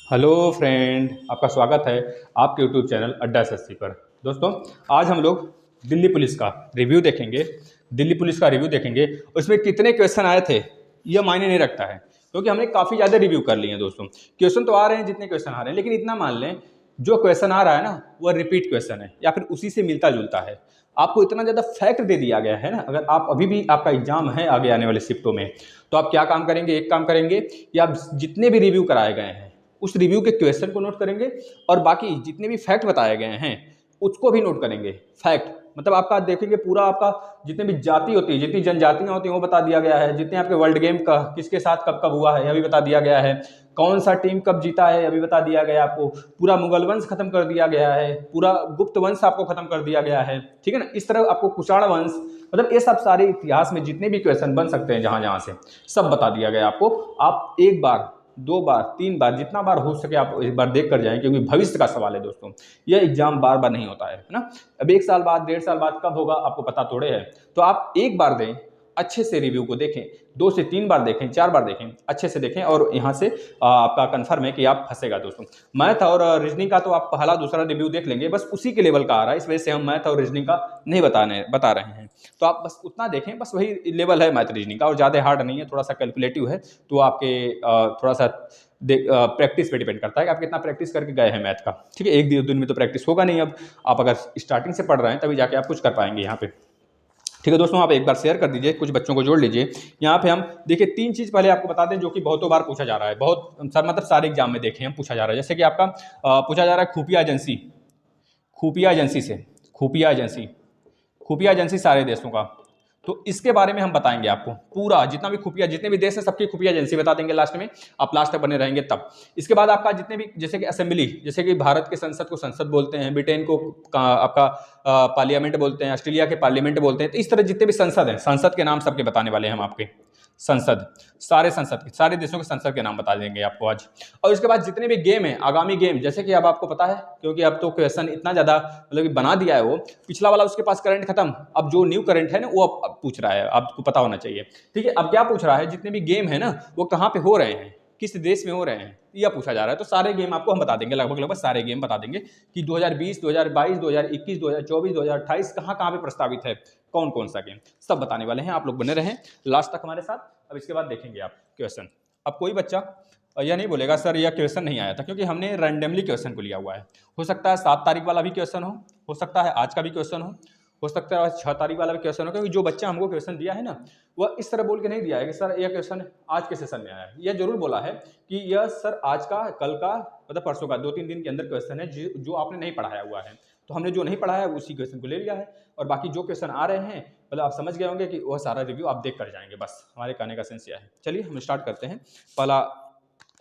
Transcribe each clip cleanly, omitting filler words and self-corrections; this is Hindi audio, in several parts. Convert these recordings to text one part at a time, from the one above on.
हेलो फ्रेंड, आपका स्वागत है आपके यूट्यूब चैनल अड्डा एसएससी पर। दोस्तों, आज हम लोग दिल्ली पुलिस का रिव्यू देखेंगे। दिल्ली पुलिस का रिव्यू देखेंगे, उसमें कितने क्वेश्चन आए थे यह मायने नहीं रखता है, क्योंकि हमने काफ़ी ज़्यादा रिव्यू कर लिए हैं। दोस्तों, क्वेश्चन तो आ रहे हैं जितने क्वेश्चन आ रहे हैं, लेकिन इतना मान लें जो क्वेश्चन आ रहा है ना वह रिपीट क्वेश्चन है या फिर उसी से मिलता जुलता है। आपको इतना ज़्यादा फैक्ट दे दिया गया है ना, अगर आप अभी भी आपका एग्जाम है आगे आने वाले शिफ्टों में, तो आप क्या काम करेंगे? एक काम करेंगे कि आप जितने भी रिव्यू कराए गए हैं उस रिव्यू के क्वेश्चन को नोट करेंगे और बाकी जितने भी फैक्ट बताए गए हैं उसको भी नोट करेंगे। फैक्ट मतलब आपका देखेंगे पूरा आपका जितने भी जाति होती है, जितनी जनजातियां होती हैं वो बता दिया गया है। जितने आपके वर्ल्ड गेम का किसके साथ कब कब हुआ है यह भी बता दिया गया है। कौन सा टीम कब जीता है यह भी बता दिया गया है आपको। पूरा मुगल वंश खत्म कर दिया गया है, पूरा गुप्त वंश आपको खत्म कर दिया गया है। ठीक है ना, इस तरह आपको कुषाण वंश, मतलब ये सब सारे इतिहास में जितने भी क्वेश्चन बन सकते हैं जहां जहां से सब बता दिया गया आपको। आप एक बार, दो बार, तीन बार, जितना बार हो सके आप एक बार देख कर जाएं, क्योंकि भविष्य का सवाल है दोस्तों। यह एग्जाम बार बार नहीं होता है ना। अब एक साल बाद, डेढ़ साल बाद कब होगा आपको पता थोड़े है। तो आप एक बार दें, अच्छे से रिव्यू को देखें, दो से तीन बार देखें, चार बार देखें, अच्छे से देखें और यहाँ से आपका कंफर्म है कि आप फंसेगा। दोस्तों, मैथ और रीजनिंग का तो आप पहला दूसरा रिव्यू देख लेंगे, बस उसी के लेवल का आ रहा है, इस वजह से हम मैथ और रीजनिंग का नहीं बता रहे हैं। तो आप बस उतना देखें, बस वही लेवल है मैथ रीजनिंग का, और ज़्यादा हार्ड नहीं है, थोड़ा सा कैलकुलेटिव है। तो आपके थोड़ा सा प्रैक्टिस पे डिपेंड करता है कि आप कितना प्रैक्टिस करके गए हैं मैथ का। ठीक है, एक दिन में तो प्रैक्टिस होगा नहीं। अब आप अगर स्टार्टिंग से पढ़ रहे हैं तभी जाके आप कुछ कर पाएंगे यहाँ पे। ठीक है दोस्तों, आप एक बार शेयर कर दीजिए, कुछ बच्चों को जोड़ लीजिए। यहाँ पे हम देखिए तीन चीज़ पहले आपको बता दें जो कि बहुतों बार पूछा जा रहा है, बहुत सर मतलब सारे एग्जाम में देखे हम पूछा जा रहा है। जैसे कि आपका पूछा जा रहा है खुफिया एजेंसी, खुफिया एजेंसी से, खुफिया एजेंसी, खुफिया एजेंसी सारे देशों का। तो इसके बारे में हम बताएंगे आपको पूरा, जितना भी खुफिया, जितने भी देश है सबकी खुफिया एजेंसी बता देंगे लास्ट में। आप लास्ट तक बने रहेंगे तब। इसके बाद आपका जितने भी, जैसे कि असेंबली, जैसे कि भारत के संसद को संसद बोलते हैं, ब्रिटेन को आपका पार्लियामेंट बोलते हैं, ऑस्ट्रेलिया के पार्लियामेंट बोलते हैं। तो इस तरह जितने भी संसद हैं, संसद के नाम सबके बताने वाले हैं हम आपके। संसद, सारे संसद के, सारे देशों के संसद के नाम बता देंगे आपको आज। और इसके बाद जितने भी गेम हैं, आगामी गेम, जैसे कि अब आपको पता है, क्योंकि अब तो क्वेश्चन इतना ज़्यादा मतलब कि बना दिया है वो, पिछला वाला उसके पास करंट खत्म, अब जो न्यू करंट है ना वो अब पूछ रहा है, आपको पता होना चाहिए। ठीक है, अब क्या पूछ रहा है, जितने भी गेम है ना वो कहाँ पे हो रहे हैं, किस देश में हो रहे हैं, यह पूछा जा रहा है। तो सारे गेम आपको हम बता देंगे, लगभग सारे गेम बता देंगे कि 2020, 2022, 2021, 2024, 2028 कहाँ कहाँ पे प्रस्तावित है, कौन कौन सा गेम, सब बताने वाले हैं। आप लोग बने रहें लास्ट तक हमारे साथ। अब इसके बाद देखेंगे आप क्वेश्चन। अब कोई बच्चा यह नहीं बोलेगा सर यह क्वेश्चन नहीं आया था, क्योंकि हमने रैंडमली क्वेश्चन को लिया हुआ है। हो सकता है 7 तारीख वाला भी क्वेश्चन हो सकता है आज का भी क्वेश्चन हो सकता है 6 तारीख वाला भी क्वेश्चन हो, क्योंकि जो बच्चा हमको क्वेश्चन दिया है ना वह इस तरह बोल के नहीं दिया है कि सर यह क्वेश्चन आज के सेशन में आया है। यह जरूर बोला है कि यह सर आज का, कल का, मतलब परसों का, 2-3 दिन के अंदर क्वेश्चन है जो आपने नहीं पढ़ाया हुआ है। तो हमने जो नहीं पढ़ा है उसी क्वेश्चन को ले लिया है, और बाकी जो क्वेश्चन आ रहे हैं मतलब आप समझ गए होंगे कि वह सारा रिव्यू आप देख कर जाएंगे। बस हमारे कहने का सेंस यह है। चलिए हम स्टार्ट करते हैं। पहला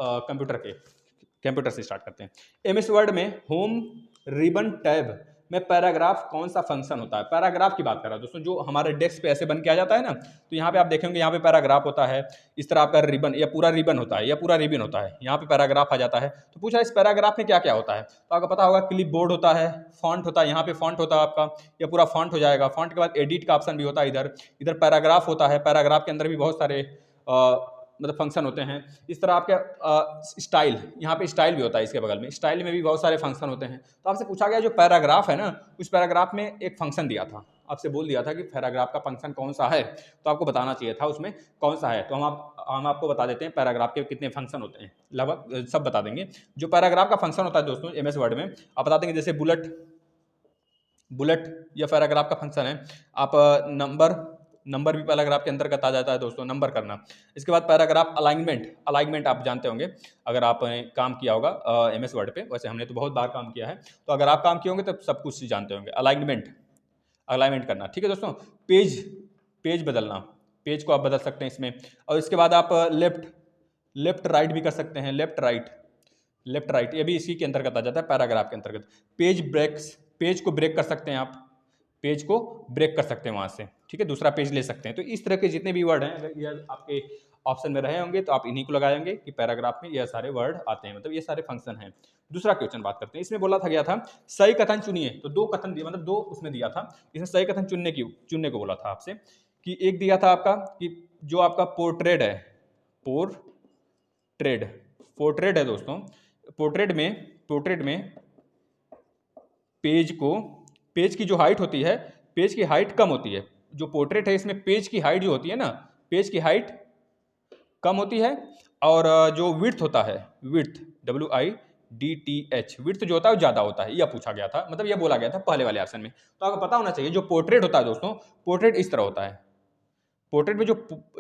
कंप्यूटर से स्टार्ट करते हैं। एमएस वर्ड में होम रिबन टैब में पैराग्राफ कौन सा फंक्शन होता है? पैराग्राफ की बात कर रहा है दोस्तों, जो हमारे डेस्क पे ऐसे बन के आ जाता है ना, तो यहाँ पे आप देखेंगे यहाँ पे पैराग्राफ होता है। इस तरह आपका रिबन या पूरा रिबन होता है, या पूरा रिबन होता है, यहाँ पे पैराग्राफ आ जाता है। तो पूछा इस पैराग्राफ में क्या क्या होता है, तो आपको पता होगा क्लिप बोर्ड होता है, फॉन्ट होता है, यहाँ पे फॉन्ट होता है आपका, या पूरा फॉन्ट हो जाएगा। फॉन्ट के बाद एडिट का ऑप्शन भी होता है, इधर इधर पैराग्राफ होता है। पैराग्राफ के अंदर भी बहुत सारे मतलब फंक्शन होते हैं। इस तरह आपके स्टाइल, यहाँ पे स्टाइल भी होता है, इसके बगल में स्टाइल में भी बहुत सारे फंक्शन होते हैं। तो आपसे पूछा गया जो पैराग्राफ है ना, उस पैराग्राफ में एक फंक्शन दिया था, आपसे बोल दिया था कि पैराग्राफ का फंक्शन कौन सा है, तो आपको बताना चाहिए था उसमें कौन सा है। तो हम आपको बता देते हैं पैराग्राफ के कितने फंक्शन होते हैं, लगभग सब बता देंगे। जो पैराग्राफ का फंक्शन होता है दोस्तों एमएस वर्ड में, आप बता देंगे जैसे बुलेट या पैराग्राफ का फंक्शन है। आप नंबर भी पैराग्राफ के अंतर्गत आ जाता है दोस्तों, नंबर करना। इसके बाद पैराग्राफ अलाइनमेंट आप जानते होंगे, अगर आपने काम किया होगा एमएस वर्ड पे, वैसे हमने तो बहुत बार काम किया है, तो अगर आप काम किए होंगे तो सब कुछ जानते होंगे। अलाइनमेंट करना, ठीक है दोस्तों। पेज बदलना, पेज को आप बदल सकते हैं इसमें। और इसके बाद आप लेफ्ट राइट भी कर सकते हैं, लेफ्ट राइट ये भी इसी के अंतर्गत आ जाता है, पैराग्राफ के अंतर्गत। पेज को ब्रेक कर सकते हैं आप, पेज को ब्रेक कर सकते हैं वहां से, ठीक है, दूसरा पेज ले सकते हैं। तो इस तरह के जितने भी वर्ड हैं, अगर ये आपके ऑप्शन में रहे होंगे तो आप इन्हीं को लगाएंगे कि पैराग्राफ में ये सारे वर्ड आते हैं, मतलब ये सारे फंक्शन हैं। दूसरा क्वेश्चन बात करते हैं। इसमें बोला था गया था सही कथन चुनिए, तो दो कथन दिए, मतलब दो उसमें दिया था। इसमें सही कथन चुनने को बोला था आपसे, कि एक दिया था आपका कि जो आपका पोर्ट्रेट है दोस्तों, पोर्ट्रेट में पेज की जो हाइट होती है, पेज की हाइट कम होती है। जो पोर्ट्रेट है इसमें पेज की हाइट जो होती है ना, पेज की हाइट कम होती है। और जो विड्थ होता है, विड्थ WIDTH, विड्थ जो होता है वो ज़्यादा होता है। यह पूछा गया था, मतलब यह बोला गया था पहले वाले ऑप्शन में। तो आपको पता होना चाहिए जो पोर्ट्रेट होता है दोस्तों, पोर्ट्रेट इस तरह होता है। पोर्ट्रेट में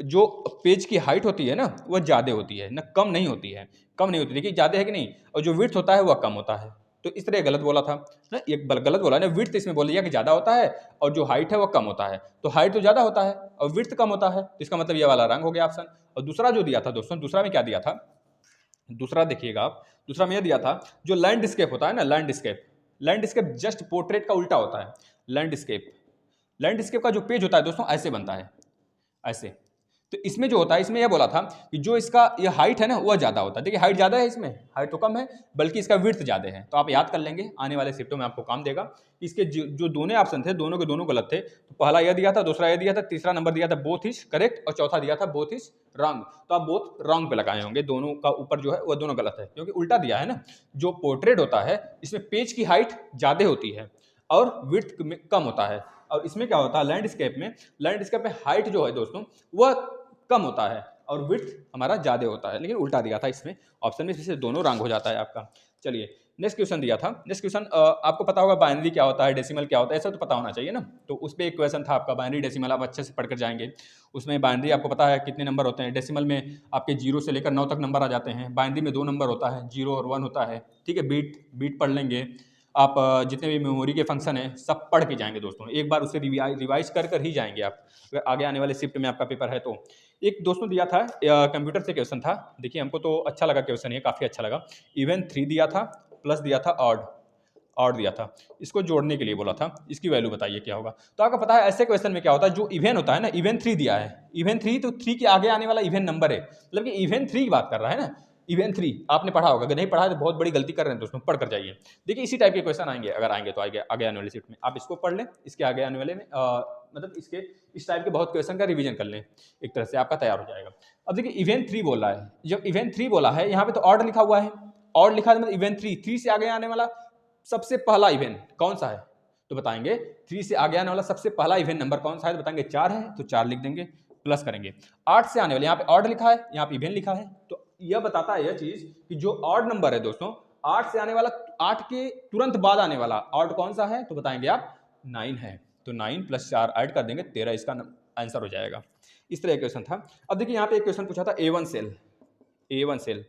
जो पेज की हाइट होती है ना, वह ज़्यादा होती है ना, कम नहीं होती है। कम नहीं होती, देखिए ज़्यादा है कि नहीं। और जो विड्थ होता है वह कम होता है। तो इस तरह गलत बोला था ना, ये गलत बोला ना। विड्थ इसमें बोल दिया कि ज़्यादा होता है और जो हाइट है वह कम होता है। तो हाइट तो ज़्यादा होता है और विड्थ कम होता है, तो इसका मतलब ये वाला रंग हो गया ऑप्शन। और दूसरा जो दिया था दोस्तों, दूसरा में क्या दिया था, दूसरा देखिएगा आप, दूसरा में यह दिया था जो लैंडस्केप होता है ना, लैंडस्केप जस्ट पोर्ट्रेट का उल्टा होता है। लैंडस्केप का जो पेज होता है दोस्तों ऐसे बनता है, ऐसे। तो इसमें जो होता है, इसमें यह बोला था कि जो इसका ये हाइट है ना वह ज़्यादा होता है। देखिए हाइट ज़्यादा है, इसमें हाइट तो कम है, बल्कि इसका विड्थ ज़्यादा है। तो आप याद कर लेंगे, आने वाले शिफ्टों में आपको काम देगा। इसके जो दोनों ऑप्शन थे, दोनों के दोनों गलत थे। तो पहला यह दिया था, दूसरा यह दिया था, तीसरा नंबर दिया था बोथ इज करेक्ट, और चौथा दिया था बोथ इज रॉन्ग। तो आप बोथ रॉन्ग पे लगाए होंगे, दोनों का ऊपर जो है वह दोनों गलत है, क्योंकि उल्टा दिया है ना। जो पोर्ट्रेट होता है इसमें पेज की हाइट ज़्यादा होती है और विड्थ कम होता है। और इसमें क्या होता है, लैंडस्केप में हाइट जो है दोस्तों वह कम होता है और विड्थ हमारा ज़्यादा होता है, लेकिन उल्टा दिया था इसमें ऑप्शन में, इससे दोनों रंग हो जाता है आपका। चलिए नेक्स्ट क्वेश्चन दिया था। नेक्स्ट क्वेश्चन आपको पता होगा बाइनरी क्या होता है, डेसिमल क्या होता है, ऐसा तो पता होना चाहिए ना। तो उस पर एक क्वेश्चन था आपका बाइनरी डेसिमल, आप अच्छे से पढ़कर जाएंगे। उसमें बाइनरी आपको पता है कितने नंबर होते हैं। डेसिमल में आपके 0 से लेकर 9 तक नंबर आ जाते हैं। बाइनरी में 2 नंबर होता है, 0 और 1 होता है। ठीक है, बीट पढ़ लेंगे आप। जितने भी मेमोरी के फंक्शन हैं सब पढ़ के जाएंगे दोस्तों, एक बार उसे रिवाइज कर ही जाएंगे आप, अगर आगे आने वाले शिफ्ट में आपका पेपर है तो। एक दोस्तों दिया था कंप्यूटर से क्वेश्चन था, देखिए हमको तो अच्छा लगा क्वेश्चन, ये काफ़ी अच्छा लगा। इवन 3 दिया था, प्लस दिया था, ऑड दिया था। इसको जोड़ने के लिए बोला था, इसकी वैल्यू बताइए क्या होगा। तो आपको पता है ऐसे क्वेश्चन में क्या होता है, जो इवन होता है ना, इवन 3 दिया है, इवन 3 तो 3 के आगे आने वाला इवन नंबर है, मतलब कि इवन 3 की बात कर रहा है ना। इवन 3 आपने पढ़ा होगा, अगर नहीं पढ़ा तो बहुत बड़ी गलती कर रहे हैं दोस्तों, पढ़ कर जाइए। देखिए इसी टाइप के क्वेश्चन आएंगे, अगर आएंगे तो आगे आने वाले शिफ्ट में आप इसको पढ़ लें। इसके आगे आने वाले में मतलब इसके इस टाइप के बहुत क्वेश्चन का रिवीजन कर लें, एक तरह से आपका तैयार हो जाएगा। अब देखिए इवेंट 3 बोल रहा है, जब इवेंट 3 बोला है यहाँ पे तो ऑड लिखा हुआ है, ऑड लिखा है मतलब इवेंट 3 से आगे आने वाला सबसे पहला इवेंट कौन सा है, तो बताएंगे 3 से आगे आने वाला सबसे पहला इवेंट नंबर कौन सा है, तो बताएंगे 4 है, तो 4 लिख देंगे, प्लस करेंगे। 8 से आने वाले, यहाँ पे ऑड लिखा है, यहाँ पे इवेंट लिखा है, तो यह बताता है यह चीज कि जो ऑड नंबर है दोस्तों, 8 से आने वाला, 8 के तुरंत बाद आने वाला ऑड कौन सा है, तो बताएंगे आप 9 है। तो 9 + 4 ऐड कर देंगे, 13 इसका आंसर हो जाएगा। इस तरह क्वेश्चन था। अब देखिए यहाँ पे एक क्वेश्चन पूछा था A1 सेल,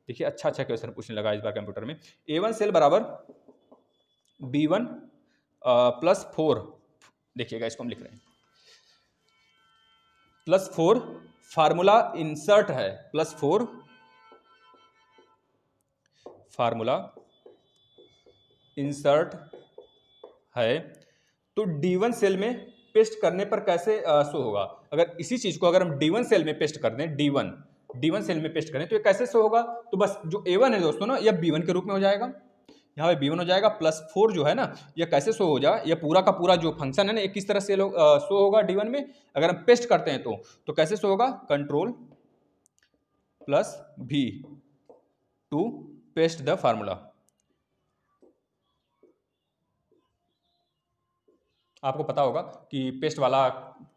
देखिए अच्छा क्वेश्चन पूछने लगा इस बार कंप्यूटर में। A1 सेल बराबर B1 + 4, देखिएगा इसको हम लिख रहे हैं +4, फार्मूला इंसर्ट है, +4 फार्मूला इंसर्ट है, तो D1 सेल में पेस्ट करने पर कैसे शो होगा। अगर इसी चीज को अगर हम D1 सेल में पेस्ट कर दें, D1 सेल में पेस्ट करें तो ये कैसे शो होगा, तो बस जो A1 है दोस्तों ना, यह B1 के रूप में हो जाएगा, यहाँ पे B1 हो जाएगा, +4 जो है ना, यह कैसे शो हो जाए, यह पूरा का पूरा जो फंक्शन है ना, ये किस तरह से शो होगा D1 में, अगर हम पेस्ट करते हैं तो कैसे शो होगा, Ctrl+V to paste the formula. आपको पता होगा कि पेस्ट वाला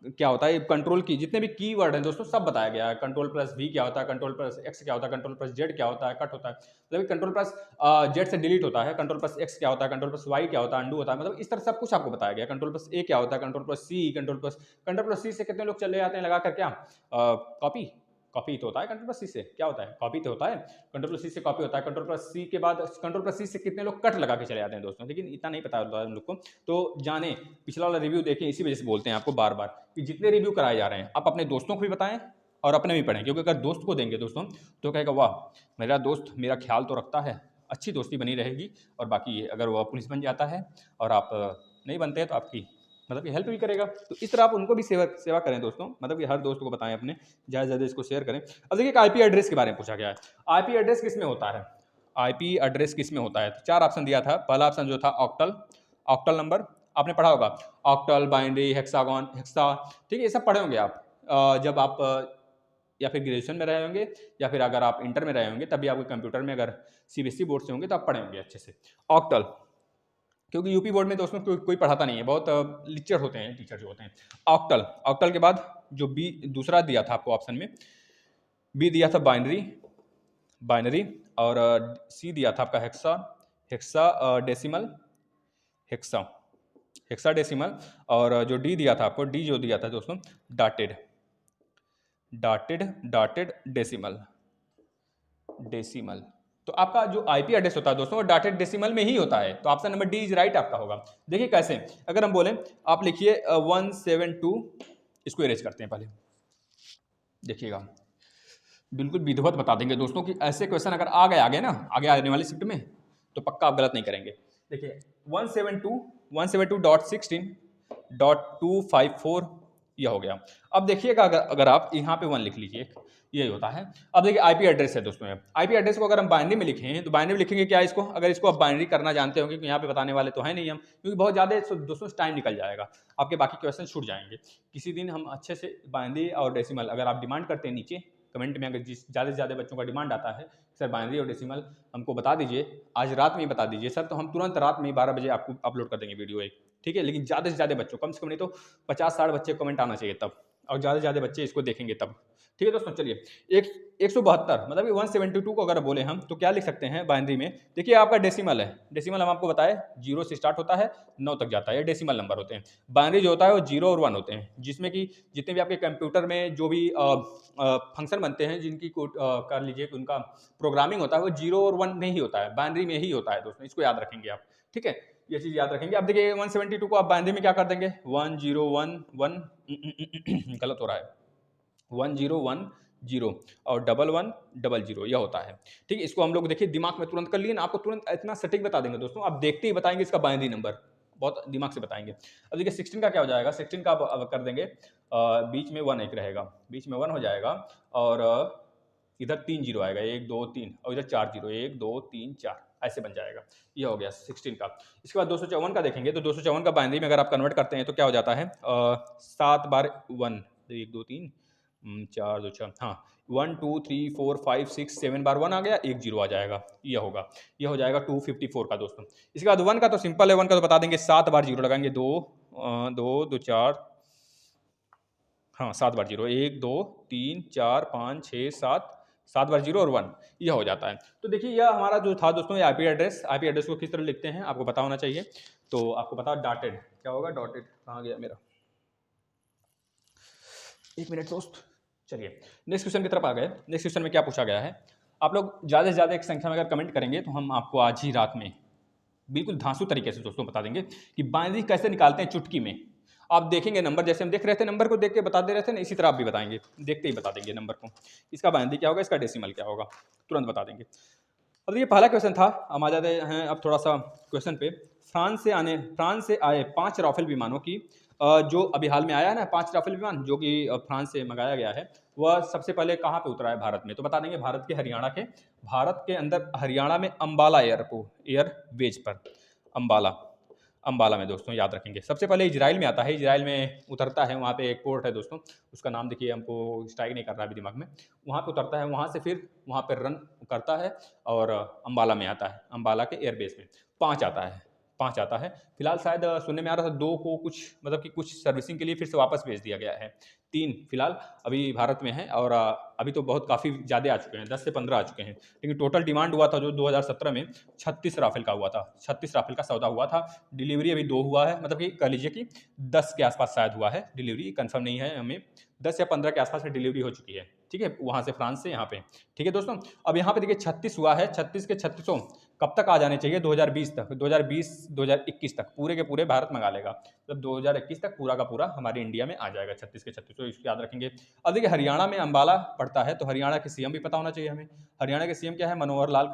क्या होता है, कंट्रोल की जितने भी कीवर्ड हैं दोस्तों सब बताया गया है। Ctrl+V क्या होता है, Ctrl+X क्या होता है, Ctrl+Z क्या होता है, कट होता है, मतलब Ctrl+Z से डिलीट होता है, Ctrl+X क्या होता है, Ctrl+Y क्या होता है, अंडू होता है, मतलब इस तरह सब कुछ आपको बताया गया। Ctrl+A क्या होता है, Ctrl+C से कितने लोग चले जाते हैं लगा कर, क्या कॉपी तो होता है, Ctrl+C से क्या होता है, कॉपी तो होता है, Ctrl+C से कॉपी होता है, Ctrl+C के बाद Ctrl+C से कितने लोग कट लगा के चले जाते हैं दोस्तों, लेकिन इतना नहीं पता होता है हम लोग को। तो जाने पिछला वाला रिव्यू देखें, इसी वजह से बोलते हैं आपको बार बार कि जितने रिव्यू कराए जा रहे हैं आप अपने दोस्तों को भी बताएं और अपने भी पढ़ें, क्योंकि अगर दोस्त को देंगे दोस्तों तो कहेगा वाह मेरा दोस्त मेरा ख्याल तो रखता है, अच्छी दोस्ती बनी रहेगी। और बाकी अगर वह पुलिस बन जाता है और आप नहीं बनते हैं तो आपकी मतलब कि हेल्प भी करेगा। तो इस तरह आप उनको भी सेवा करें दोस्तों, मतलब कि हर दोस्त को बताएं अपने, ज़्यादा से ज़्यादा इसको शेयर करें। अब देखिए आईपी एड्रेस के बारे में पूछा गया है। आईपी एड्रेस किस में होता है, आईपी एड्रेस किस में होता है, तो 4 ऑप्शन दिया था। पहला ऑप्शन जो था ऑक्टल नंबर, आपने पढ़ा होगा, ऑक्टल, बाइनरी, हेक्सागन, हेक्सा, ठीक है, ये सब पढ़े होंगे आप जब आप या फिर ग्रेजुएशन में रहे होंगे, या फिर अगर आप इंटर में रहे होंगे तभी आपके कंप्यूटर में अगर सीबीएसई बोर्ड से होंगे तो आप पढ़े होंगे अच्छे से। ऑक्टल, क्योंकि यूपी बोर्ड में तो उसमें कोई पढ़ाता नहीं है, बहुत लिचर होते हैं टीचर जो होते हैं। ऑक्टल, ऑक्टल के बाद जो बी दूसरा दिया था आपको ऑप्शन में, बी दिया था बाइनरी, बाइनरी, और सी दिया था आपका hexa, hexa decimal, hexa, hexa decimal, और जो डी दिया था आपको, डी जो दिया था दोस्तों dated, dated, dated decimal, decimal. तो आपका जो आईपी एड्रेस होता है दोस्तों वो डाटेड डेसिमल में ही होता है, तो option number D is right आपका होगा। देखिए कैसे, अगर हम बोले आप लिखिए 172, इसको इरेज करते हैं पहले, देखिएगा बिल्कुल विधिवत बता देंगे दोस्तों कि ऐसे क्वेश्चन अगर आ गए आगे ना, आगे आने वाली शिफ्ट में, तो पक्का आप गलत नहीं करेंगे। देखिए 172.172.6.254 यह हो गया। अब देखिएगा अगर आप यहाँ पे 1 लिख लीजिए, ये होता है। अब देखिए आईपी एड्रेस है दोस्तों, आईपी एड्रेस को अगर हम बाइनरी में लिखें तो बाइनरी में लिखेंगे क्या इसको, अगर इसको आप बाइनरी करना जानते होंगे, तो यहाँ पे बताने वाले तो है नहीं हम, क्योंकि बहुत ज़्यादा दोस्तों टाइम निकल जाएगा, आपके बाकी क्वेश्चन छूट जाएंगे। किसी दिन हम अच्छे से बाइनरी और डेसिमल अगर आप डिमांड करते हैं नीचे कमेंट में, अगर जिस ज़्यादा से ज़्यादा बच्चों का डिमांड आता है सर बाइनरी और डेसिमल हमको बता दीजिए, आज रात में ही बता दीजिए सर, तो हम तुरंत रात में 12 बजे आपको अपलोड कर देंगे वीडियो एक, ठीक है। लेकिन ज़्यादा से ज़्यादा बच्चों, कम से कम नहीं तो 50-60 बच्चे कमेंट आना चाहिए तब, और ज़्यादा से ज़्यादा बच्चे इसको देखेंगे तब, ठीक है दोस्तों। चलिए 172 मतलब कि 172 को अगर बोले हम तो क्या लिख सकते हैं बाइनरी में, देखिए आपका डेसिमल है, डेसिमल हम आपको बताए 0 से स्टार्ट होता है 9 तक जाता है, ये डेसिमल नंबर होते हैं। बाइनरी जो होता है वो 0 और 1 होते हैं, जिसमें कि जितने भी आपके कंप्यूटर में जो भी फंक्शन बनते हैं, जिनकी कर लीजिए उनका प्रोग्रामिंग होता है वो 0 और 1 में ही होता है, बाइनरी में ही होता है दोस्तों, इसको याद रखेंगे आप, ठीक है, ये चीज़ याद रखेंगे। अब देखिए 172 को आप बाइनरी में क्या कर देंगे, 1011 गलत हो रहा है, 1010 और 1100 यह होता है, ठीक है। इसको हम लोग देखिए दिमाग में तुरंत कर लिए ना, आपको तुरंत इतना सटीक बता देंगे दोस्तों, आप देखते ही बताएंगे इसका बाइनरी नंबर, बहुत दिमाग से बताएंगे। अब देखिए 16 का क्या हो जाएगा, 16 का अब कर देंगे बीच में 1 एक रहेगा, बीच में 1 हो जाएगा, और इधर 3 जीरो आएगा, 1 2 3, और इधर 4 जीरो, 1 2 3 4 ऐसे बन जाएगा, ये हो गया 16 का। इसके बाद 254 का देखेंगे, तो 254 का बाइनरी में अगर आप कन्वर्ट करते हैं तो क्या हो जाता है, 7 बार 1, 1 2 3 4 2 6, हाँ 1 2 3 4 5 6 7 बार 1 आ गया, 1 जीरो आ जाएगा, यह होगा, यह हो जाएगा 254 का दोस्तों। इसके बाद 1 का तो सिंपल है, 1 का तो बता देंगे, 7 बार जीरो लगाएंगे, 2 2 2 4, हाँ 7 बार जीरो, 1 2 3 4 5 6 7, 7 बार जीरो और 1, यह हो जाता है। तो देखिए यह हमारा जो था दोस्तों ये आईपी एड्रेस को किस तरह लिखते हैं आपको पता होना चाहिए, तो आपको पता डॉटेड क्या होगा, डॉटेड कहाँ गया मेरा, एक मिनट दोस्त। चलिए नेक्स्ट क्वेश्चन की तरफ आ गए। नेक्स्ट क्वेश्चन में क्या पूछा गया है, आप लोग ज़्यादा से ज़्यादा एक संख्या में अगर कमेंट करेंगे तो हम आपको आज ही रात में बिल्कुल धांसू तरीके से दोस्तों बता देंगे कि बाइनरी कैसे निकालते हैं चुटकी में। आप देखेंगे नंबर, जैसे हम देख रहे थे नंबर को देख के बता दे रहे थे ना, इसी तरह आप भी बताएंगे, देखते ही बता देंगे नंबर को, इसका बाइनरी क्या होगा, इसका डेसिमल क्या होगा, तुरंत बता देंगे। अब ये पहला क्वेश्चन था, हम आ जाते हैं अब थोड़ा सा क्वेश्चन पे। फ्रांस से आए 5 राफेल विमानों की जो अभी हाल में आया है ना, 5 राफेल विमान जो कि फ्रांस से मंगाया गया है, वह सबसे पहले कहाँ पे उतरा है भारत में, तो बता देंगे भारत के हरियाणा के, भारत के अंदर हरियाणा में अंबाला एयरबेस पर, अंबाला में दोस्तों याद रखेंगे। सबसे पहले इजराइल में आता है, इजराइल में उतरता है, वहाँ पे एक पोर्ट है दोस्तों, उसका नाम देखिए हमको स्ट्राइक नहीं कर रहा अभी दिमाग में, वहाँ पे उतरता है, वहाँ से फिर वहाँ पे रन करता है और अंबाला में आता है, अंबाला के एयरबेस में 5 आता है, 5 आता है। फिलहाल शायद सुनने में आ रहा था 2 को कुछ मतलब कि कुछ सर्विसिंग के लिए फिर से वापस भेज दिया गया है, 3 फिलहाल अभी भारत में है, और अभी तो बहुत काफ़ी ज़्यादा आ चुके हैं, 10 से 15 आ चुके हैं, लेकिन टोटल डिमांड हुआ था जो 2017 में 36 राफेल का हुआ था, 36 राफेल का सौदा हुआ था। डिलीवरी अभी 2 हुआ है, मतलब कि कह लीजिए कि 10 के आसपास शायद हुआ है डिलीवरी, कंफर्म नहीं है हमें, 10 या 15 के आसपास में डिलीवरी हो चुकी है, ठीक है, वहाँ से फ्रांस से यहाँ पे, ठीक है दोस्तों। अब यहाँ पे देखिए 36 हुआ है, 36 के 36 कब तक आ जाने चाहिए, 2020 तक, 2020-2021 तक पूरे के पूरे भारत मंगा लेगा, मतलब 2021 तक पूरा का पूरा हमारे इंडिया में आ जाएगा 36 के 36, तो इसको याद रखेंगे। अब देखिए हरियाणा में अंबाला पड़ता है, तो हरियाणा के सीएम भी पता होना चाहिए हमें, हरियाणा के सीएम क्या है, मनोहर लाल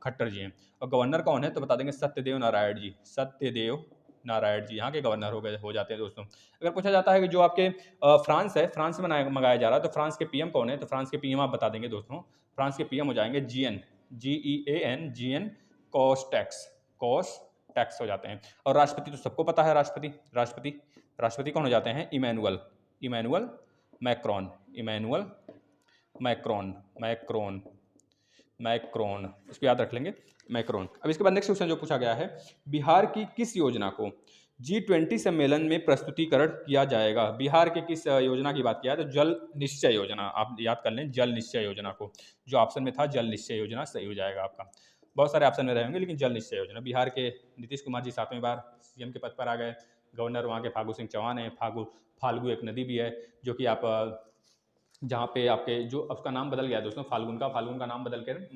खट्टर जी हैं, और गवर्नर कौन है, तो बता देंगे सत्यदेव नारायण जी यहाँ के गवर्नर हो जाते हैं दोस्तों। अगर पूछा जाता है कि जो आपके फ्रांस है, फ्रांस में मंगाया जा रहा है, तो फ्रांस के पीएम कौन है, तो फ्रांस के पीएम आप बता देंगे दोस्तों, फ्रांस के पीएम हो जाएंगे GEAN कॉस टैक्स हो जाते हैं। और राष्ट्रपति तो सबको पता है, राष्ट्रपति कौन हो जाते हैं, Emmanuel Macron, Emmanuel Macron, Macron, Macron, इसको याद रख लेंगे, मैक्रॉन। अब इसके बाद नेक्स्ट क्वेश्चन जो पूछा गया है, बिहार की किस योजना को G20 सम्मेलन में प्रस्तुतिकरण किया जाएगा? बिहार के किस योजना की बात किया है? तो जल निश्चय योजना, आप याद कर लें जल निश्चय योजना को। जो ऑप्शन में था जल निश्चय योजना सही हो जाएगा आपका। बहुत सारे ऑप्शन में रहे होंगे लेकिन जल निश्चय योजना। बिहार के नीतीश कुमार जी 7वीं बार सीएम के पद पर आ गए। गवर्नर वहाँ के फागू सिंह चौहान है। फाल्गु एक नदी भी है जो कि आप जहाँ पे आपके जो उसका नाम बदल गया है दोस्तों, फाल्गुन का नाम बदल कर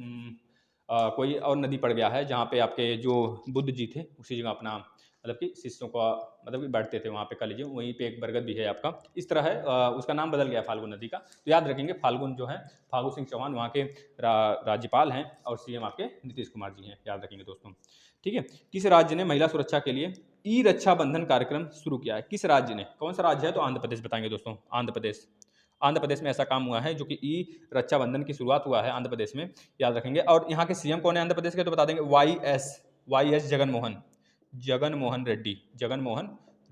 कोई और नदी पड़ गया है, जहाँ पे आपके जो बुद्ध जी थे उसी जगह अपना मतलब कि शिष्यों का मतलब कि बैठते थे वहाँ पे कॉलेज, वहीं पे एक बरगद भी है आपका, इस तरह है। उसका नाम बदल गया फाल्गुन नदी का, तो याद रखेंगे फाल्गुन जो है फागू सिंह चौहान वहाँ के राज्यपाल हैं और सीएम आपके नीतीश कुमार जी हैं, याद रखेंगे दोस्तों। ठीक है, किस राज्य ने महिला सुरक्षा के लिए ई रक्षा बंधन कार्यक्रम शुरू किया है? किस राज्य ने, कौन सा राज्य है? तो आंध्र प्रदेश बताएंगे दोस्तों, आंध्र प्रदेश। आंध्र प्रदेश में ऐसा काम हुआ है जो कि ई रक्षाबंधन की शुरुआत हुआ है आंध्र प्रदेश में, याद रखेंगे। और यहाँ के सीएम कौन है आंध्र प्रदेश के? तो बता देंगे वाई एस जगनमोहन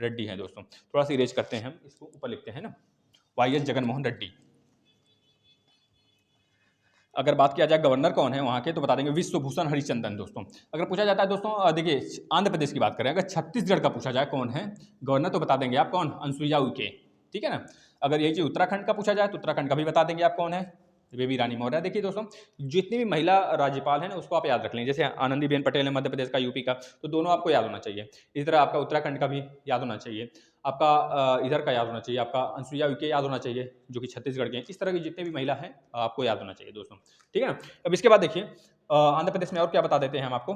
रेड्डी हैं दोस्तों। थोड़ा सा इरेज करते हैं हम इसको, ऊपर लिखते हैं ना, वाई.एस. जगनमोहन रेड्डी। अगर बात किया जाए गवर्नर कौन है वहाँ के, तो बता देंगे विश्वभूषण हरिचंदन दोस्तों। अगर पूछा जाता है दोस्तों, देखिए आंध्र प्रदेश की बात करें, अगर छत्तीसगढ़ का पूछा जाए कौन है गवर्नर, तो बता देंगे आप कौन, अनसुईया उइके। ठीक है ना। अगर यही चीज उत्तराखंड का पूछा जाए तो उत्तराखंड का भी बता देंगे आप कौन है, बेबी रानी मौर्य। देखिए दोस्तों, जितनी भी महिला राज्यपाल हैं ना उसको आप याद रख लें, जैसे आनंदीबेन पटेल है मध्य प्रदेश का, यूपी का, तो दोनों आपको याद होना चाहिए। इस तरह आपका उत्तराखंड का भी याद होना चाहिए, आपका इधर का याद होना चाहिए, आपका अनसुईया उइके याद होना चाहिए जो कि छत्तीसगढ़ के हैं। इस तरह की जितने भी महिला हैं आपको याद होना चाहिए दोस्तों। ठीक है ना। अब इसके बाद देखिए आंध्र प्रदेश में और क्या बता देते हैं हम आपको,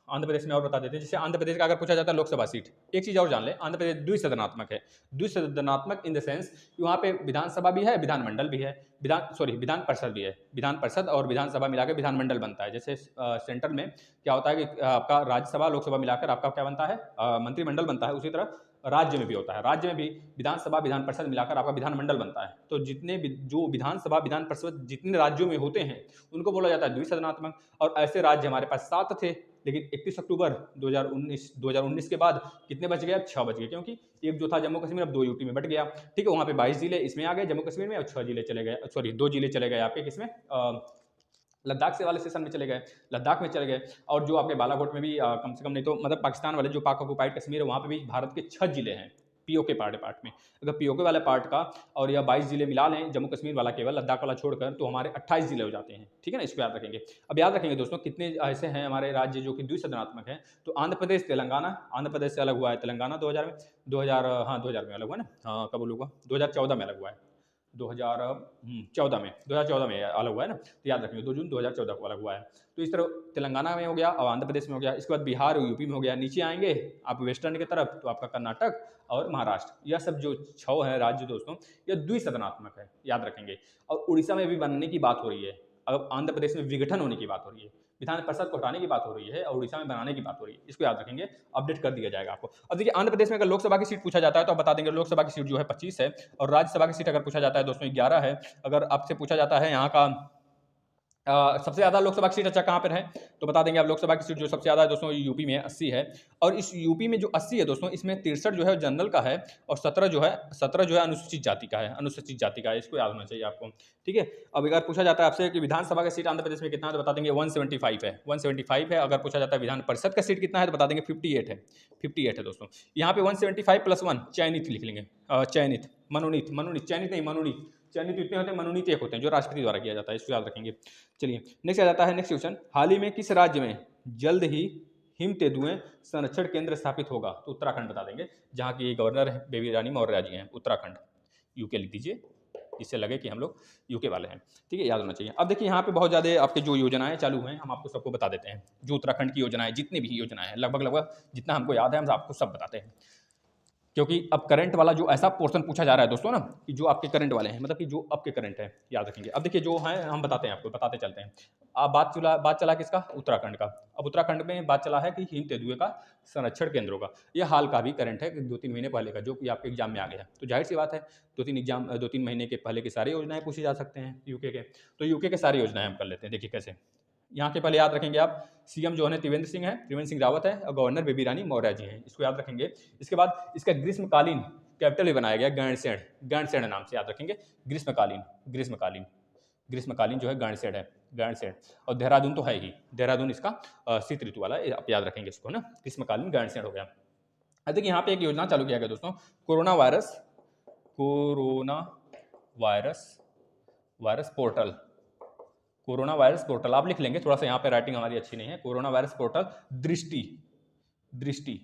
आंध्र प्रदेश में और बता देते हैं, जैसे आंध्र प्रदेश का अगर पूछा जाता है लोकसभा सीट, एक चीज और जान ले, आंध्र प्रदेश द्विसदनात्मक है। द्विसदनात्मक इन द सेंस कि वहाँ पे विधानसभा भी है, विधानमंडल भी है, विधान परिषद भी है। विधान परिषद और विधानसभा मिलाकर विधानमंडल बनता है। जैसे सेंट्रल में क्या होता है कि आपका राज्यसभा लोकसभा मिलाकर आपका क्या बनता है, मंत्रिमंडल बनता है, उसी तरह राज्य में भी होता है। राज्य में भी विधानसभा विधान परिषद मिलाकर आपका विधानमंडल बनता है। तो जितने भी जो विधानसभा विधान परिषद जितने राज्यों में होते हैं उनको बोला जाता है द्विसदनात्मक। और ऐसे राज्य हमारे पास 7 थे, लेकिन 31 अक्टूबर 2019 के बाद कितने बच गए? अब 6 बच गए, क्योंकि एक जो था जम्मू कश्मीर अब 2 यूटी में बट गया। ठीक है, वहाँ पे 22 जिले इसमें आ गए जम्मू कश्मीर में, और 6 जिले चले गए, सॉरी 2 जिले चले गए आपके किसमें, लद्दाख से वाले सेशन में चले गए, लद्दाख में चले गए। और जो आपके बालाकोट में भी कम से कम नहीं तो मतलब पाकिस्तान वाले जो पाक ऑक्युपाइड कश्मीर है वहाँ पे भी भारत के 6 जिले हैं पीओके पार्ट में। अगर पीओके वाले पार्ट का और यह 22 जिले मिला लें जम्मू कश्मीर वाला केवल, लद्दाख वाला छोड़कर, तो हमारे 28 जिले हो जाते हैं। ठीक है ना, इसको याद रखेंगे। अब याद रखेंगे दोस्तों कितने ऐसे हैं हमारे राज्य जो कि द्विसदनात्मक हैं। तो आंध्र प्रदेश, तेलंगाना, आंध्र प्रदेश से अलग हुआ है तेलंगाना 2000 में, 2000 में अलग हुआ ना, हाँ कब हुआ, 2014 में अलग हुआ है, 2014 में अलग हुआ है ना, तो याद रखेंगे 2 जून 2014 को अलग हुआ है। तो इस तरह तेलंगाना में हो गया और आंध्र प्रदेश में हो गया। इसके बाद बिहार और यूपी में हो गया। नीचे आएंगे आप वेस्टर्न की तरफ तो आपका कर्नाटक और महाराष्ट्र, यह सब जो 6 है राज्य दोस्तों, यह द्विसदनात्मक है, याद रखेंगे। और उड़ीसा में भी बनने की बात हो रही है। अब आंध्र प्रदेश में विघटन होने की बात हो रही है, विधान परिषद को हटाने की बात हो रही है और उड़ीसा में बनाने की बात हो रही है। इसको याद रखेंगे, अपडेट कर दिया जाएगा आपको। अब देखिए आंध्र प्रदेश में अगर लोकसभा की सीट पूछा जाता है तो आप बता देंगे लोकसभा की सीट जो है 25 है, और राज्यसभा की सीट अगर पूछा जाता है दोस्तों 11 है। अगर आपसे पूछा जाता है यहाँ का सबसे ज़्यादा लोकसभा की सीट अच्छा कहाँ पर है, तो बता देंगे आप लोकसभा की सीट जो सबसे ज़्यादा है दोस्तों यूपी में 80 है। और इस यूपी में जो 80 है दोस्तों, इसमें 63 जो है जनरल का है और 17 जो है अनुसूचित जाति का है, इसको याद होना चाहिए आपको। ठीक है। अब अगर पूछा जाता है आपसे कि विधानसभा का सीट आंध्र प्रदेश में कितना है, तो बता देंगे 175 है। अगर पूछा जाता है विधान परिषद का सीट कितना है, तो बता देंगे 58 है दोस्तों। यहाँ पे 175 + 1 चयनित लिख लेंगे, चयनित इतने होते हैं, मनोनीत एक होते हैं जो राष्ट्रपति द्वारा किया जाता है, इसको याद रखेंगे। चलिए नेक्स्ट आ जाता है नेक्स्ट क्वेश्चन, हाल ही में किस राज्य में जल्द ही हिम तेंदुए संरक्षण केंद्र स्थापित होगा, तो उत्तराखंड बता देंगे, जहाँ की गवर्नर है बेबी रानी मौर्य जी हैं, उत्तराखंड। यूके लिख दीजिए, इससे लगे कि हम लोग यूके वाले हैं। ठीक है, याद होना चाहिए। अब देखिए यहाँ पे बहुत ज़्यादा आपके जो योजनाएं चालू हैं हम आपको सबको बता देते हैं। जो उत्तराखंड की योजनाएं, जितनी भी योजनाएं हैं लगभग जितना हमको याद है हम आपको सब बताते हैं, क्योंकि अब करंट वाला जो ऐसा पोर्शन पूछा जा रहा है दोस्तों ना, कि जो आपके करंट वाले हैं, मतलब कि जो आपके करंट है, याद रखेंगे। अब देखिए जो है हम बताते हैं आपको, बताते चलते हैं। अब बात चला किसका, उत्तराखंड का। अब उत्तराखंड में बात चला है कि हिम तेंदुए का संरक्षण केंद्र होगा। यह हाल का भी करंट है, 2-3 महीने पहले का, जो कि आपके एग्जाम में आ गया। तो जाहिर सी बात है 2-3 महीने के पहले की सारी योजनाएं पूछी जा सकते हैं यूके के। तो यूके के सारी योजनाएं हम कर लेते हैं। देखिए कैसे, यहाँ के पहले याद रखेंगे आप, सीएम जो है त्रिवेंद्र सिंह रावत है और गवर्नर बेबी रानी मौर्य जी हैं, इसको याद रखेंगे। इसके बाद इसका ग्रीष्मकालीन कैपिटल भी बनाया गया गैरसैंण, गैरसैंण नाम से याद रखेंगे। ग्रीष्मकालीन, ग्रीष्मकालीन, ग्रीष्मकालीन जो है गैरसैंण है, गैरसैंण। और देहरादून तो है ही, देहरादून इसका शीत ऋतु वाला, आप याद रखेंगे इसको ना, ग्रीष्मकालीन गैरसैंण हो गया। अब देखिए यहाँ पे एक योजना चालू किया गया दोस्तों, corona virus, corona virus portal, corona virus portal आप लिख लेंगे, थोड़ा सा यहाँ पे राइटिंग हमारी अच्छी नहीं है। कोरोना वायरस पोर्टल दृष्टि, दृष्टि,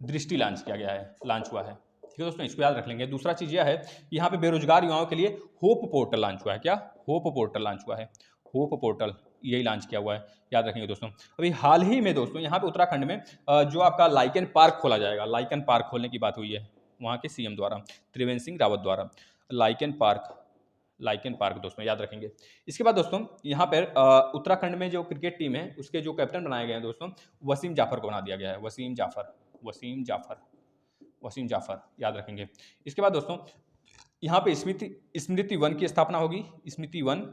दृष्टि लॉन्च किया गया है, लॉन्च हुआ है। ठीक है दोस्तों, इसको याद रख लेंगे। दूसरा चीज यह है कि यहाँ पे बेरोजगार युवाओं के लिए होप पोर्टल लॉन्च हुआ है। क्या? होप पोर्टल लॉन्च हुआ है, होप पोर्टल यही लॉन्च किया हुआ है, याद रखेंगे दोस्तों। अभी हाल ही में दोस्तों यहाँ पे उत्तराखंड में जो आपका लाइकन पार्क खोला जाएगा, लाइकन पार्क खोलने की बात हुई है वहाँ के सीएम द्वारा, त्रिवेंद्र सिंह रावत द्वारा, लाइकन पार्क, लाइकन पार्क दोस्तों याद रखेंगे। इसके बाद दोस्तों यहाँ पर उत्तराखंड में जो क्रिकेट टीम है उसके जो कैप्टन बनाए गए हैं दोस्तों, वसीम जाफर को बना दिया गया है, वसीम जाफर, वसीम जाफर, वसीम जाफर याद रखेंगे। इसके बाद दोस्तों यहाँ पे स्मृति वन की स्थापना होगी, स्मृति वन,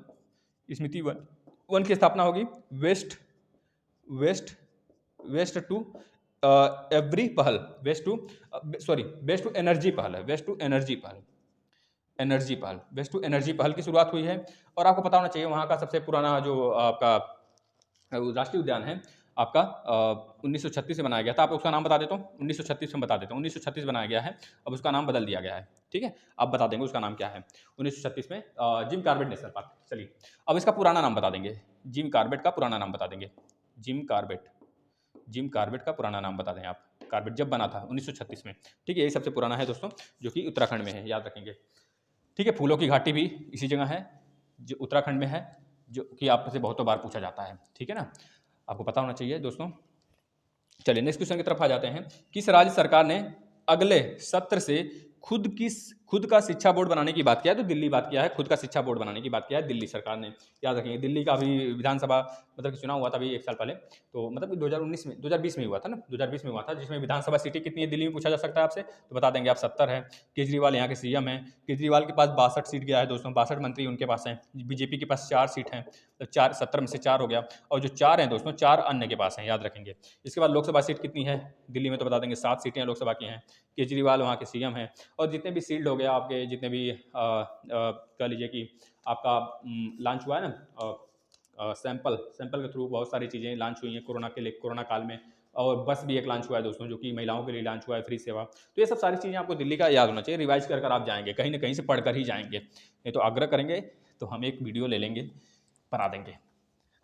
स्मृति वन की स्थापना होगी। Waste waste waste to every पहल, waste to sorry waste to energy पहल है, वेस्ट टू एनर्जी पहल, एनर्जी पहल, वेस्ट टू एनर्जी पहल की शुरुआत हुई है। और आपको पता होना चाहिए वहाँ का सबसे पुराना जो आपका राष्ट्रीय उद्यान है आपका 1936 में बनाया गया था। आप उसका नाम बता देता हूँ, 1936 में बता देता हूँ, 1936 बनाया गया है, अब उसका नाम बदल दिया गया है। ठीक है, आप बता देंगे उसका नाम क्या है। 1936 में जिम कॉर्बेट नेशनल पार्क। चलिए अब इसका पुराना नाम बता देंगे, जिम कॉर्बेट का पुराना नाम बता देंगे, जिम कॉर्बेट, जिम कॉर्बेट का पुराना नाम बता दें आप, कॉर्बेट जब बना था 1936 में। ठीक है, यही सबसे पुराना है दोस्तों जो कि उत्तराखंड में है, याद रखेंगे। ठीक है, फूलों की घाटी भी इसी जगह है जो उत्तराखंड में है, जो कि आपसे बहुतों बार पूछा जाता है। ठीक है ना, आपको पता होना चाहिए दोस्तों। चलिए नेक्स्ट क्वेश्चन की तरफ आ जाते हैं। किस राज्य सरकार ने अगले सत्र से खुद का शिक्षा बोर्ड बनाने की बात किया है? तो दिल्ली बात किया है, खुद का शिक्षा बोर्ड बनाने की बात किया है दिल्ली सरकार ने, याद रखेंगे। दिल्ली का अभी विधानसभा मतलब कि चुनाव हुआ था अभी 1 साल पहले, तो मतलब कि 2019 में 2020 में हुआ था ना, 2020 में हुआ था, जिसमें विधानसभा सीटें कितनी है दिल्ली में पूछा जा सकता है आपसे, तो बता देंगे आप 70 है। केजरीवाल यहाँ के सीएम हैं, केजरीवाल के पास 62 सीट गया है दोस्तों, 62 मंत्री उनके पास हैं। बीजेपी के पास 4 सीट हैं, तो 4 70 में से 4 हो गया, और जो 4 हैं दोस्तों 4 अन्य के पास हैं, याद रखेंगे। इसके बाद लोकसभा सीट कितनी है दिल्ली में, तो बता देंगे 7 सीटें लोकसभा की हैं। केजरीवाल वहाँ के सीएम हैं, और जितने भी सील्ड हो गया आपके, जितने भी कह लीजिए कि आपका लॉन्च हुआ है ना, सैंपल के थ्रू बहुत सारी चीज़ें लॉन्च हुई हैं कोरोना के लिए, कोरोना काल में। और बस भी एक लॉन्च हुआ है दोस्तों जो कि महिलाओं के लिए लॉन्च हुआ है, फ्री सेवा। तो ये सब सारी चीज़ें आपको दिल्ली का याद होना चाहिए, रिवाइज कर आप जाएंगे, कहीं ना कहीं से पढ़ कर ही जाएंगे, नहीं तो आग्रह करेंगे तो हम एक वीडियो ले लेंगे, बना देंगे।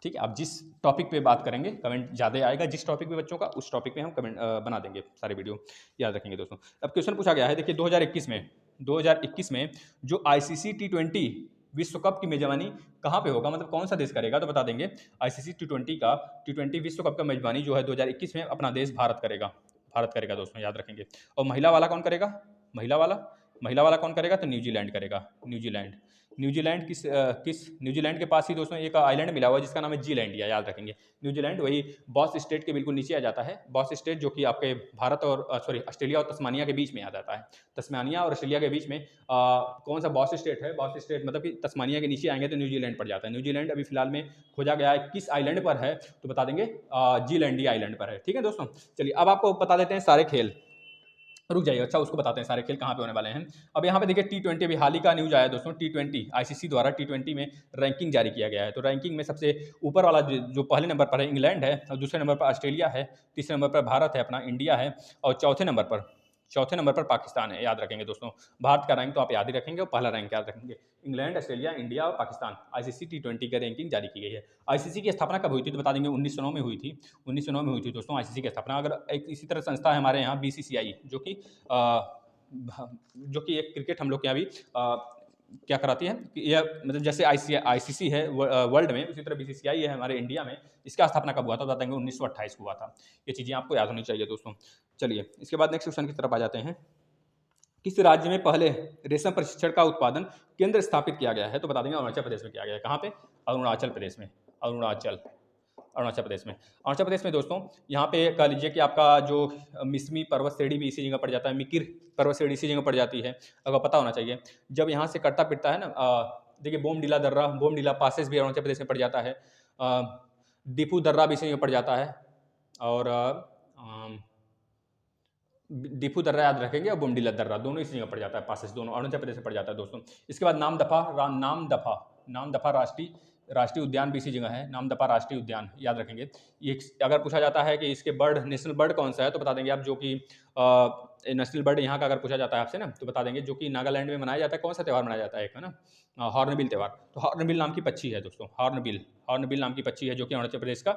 ठीक है, आप जिस टॉपिक पे बात करेंगे कमेंट ज़्यादा आएगा, जिस टॉपिक पे बच्चों का, उस टॉपिक पे हम कमेंट बना देंगे सारे वीडियो, याद रखेंगे दोस्तों। अब क्वेश्चन पूछा गया है, देखिए 2021 में जो ICC T20 विश्व कप की मेजबानी कहाँ पे होगा, मतलब कौन सा देश करेगा, तो बता देंगे ICC T20 विश्व कप का मेजबानी जो है 2021 में अपना देश भारत करेगा दोस्तों, याद रखेंगे। और महिला वाला कौन करेगा, महिला वाला कौन करेगा, तो न्यूजीलैंड करेगा, न्यूजीलैंड के पास ही दोस्तों एक आइलैंड मिला हुआ है जिसका नाम है जीलैंडिया, याद रखेंगे। न्यूजीलैंड वही बॉस स्टेट के बिल्कुल नीचे आ जाता है, बॉस स्टेट जो कि आपके भारत और ऑस्ट्रेलिया और तस्मानिया के बीच में आ जाता है। तस्मानिया और ऑस्ट्रेलिया के बीच में कौन सा बॉस स्टेट है, बॉस स्टेट मतलब कि तस्मानिया के नीचे आएंगे तो न्यूजीलैंड पड़ जाता है। न्यूजीलैंड अभी फिलहाल में खोजा गया है, किस आइलैंड पर है, तो बता देंगे जीलैंडिया आइलैंड पर है। ठीक है दोस्तों, चलिए अब आपको बता देते हैं सारे खेल, रुक जाइए, अच्छा उसको बताते हैं सारे खेल कहाँ पे होने वाले हैं। अब यहाँ पे देखिए T20 अभी हाल ही का न्यूज आया दोस्तों, T20 ICC द्वारा T20 में रैंकिंग जारी किया गया है। तो रैंकिंग में सबसे ऊपर वाला जो पहले नंबर पर है इंग्लैंड है, और दूसरे नंबर पर ऑस्ट्रेलिया है, तीसरे नंबर पर भारत है अपना इंडिया है, और चौथे नंबर पर पाकिस्तान है, याद रखेंगे दोस्तों। भारत का रैंक तो आप याद ही रखेंगे, और पहला रैंक याद रखेंगे। इंग्लैंड, ऑस्ट्रेलिया, इंडिया और पाकिस्तान, ICC T20 की रैंकिंग जारी की गई है। ICC की स्थापना कब हुई थी, तो बता देंगे 1909 में हुई थी, 1909 में हुई थी दोस्तों ICC की स्थापना। अगर एक इसी तरह संस्था है हमारे यहाँ BCCI, जो कि एक क्रिकेट हम लोग के यहाँ भी क्या कराती है, यह मतलब जैसे ICC है वर्ल्ड में, उसी तरह BCCI है हमारे इंडिया में। इसका स्थापना कब हुआ था, बता देंगे 1928 को हुआ था। ये चीज़ें आपको याद होनी चाहिए दोस्तों। चलिए इसके बाद नेक्स्ट क्वेश्चन की तरफ आ जाते हैं। किस राज्य में पहले रेशम प्रशिक्षण का उत्पादन केंद्र स्थापित किया गया है, तो बता देंगे अरुणाचल प्रदेश में किया गया है। कहाँ पे, अरुणाचल प्रदेश में, अरुणाचल प्रदेश में दोस्तों। यहाँ पे कह लीजिए कि आपका जो मिसमी पर्वत श्रेणी भी इसी जगह पड़ जाता है, मिकिर पर्वत श्रेणी इसी जगह पड़ जाती है, अगर पता होना चाहिए। जब यहाँ से कटता पिटता है ना, देखिए बोमडीला पासेस भी अरुणाचल प्रदेश में पड़ जाता है, दीपू दर्रा भी इसी जगह पड़ जाता है, और डिफू दर्रा याद रखेंगे और बुमडीला दर्रा दोनों इसी जगह पड़ जाता है, पास दोनों अरुणाचल प्रदेश में पड़ जाता है दोस्तों। इसके बाद नामदफा राष्ट्रीय राष्ट्रीय उद्यान भी इसी जगह है, नामदफा राष्ट्रीय उद्यान याद रखेंगे। ये अगर पूछा जाता है कि इसके बर्ड नेशनल बर्ड कौन सा है तो बता देंगे आप, जो कि नेशनल बर्ड यहाँ का अगर पूछा जाता है आपसे ना तो बता देंगे जो कि नागालैंड में मनाया जाता है। कौन सा त्यौहार मनाया जाता है, एक है ना हॉर्नबिल त्यौहार। तो हॉर्नबिल नाम की पक्षी है दोस्तों, हॉर्नबिल नाम की पक्षी है जो कि अरुणाचल प्रदेश का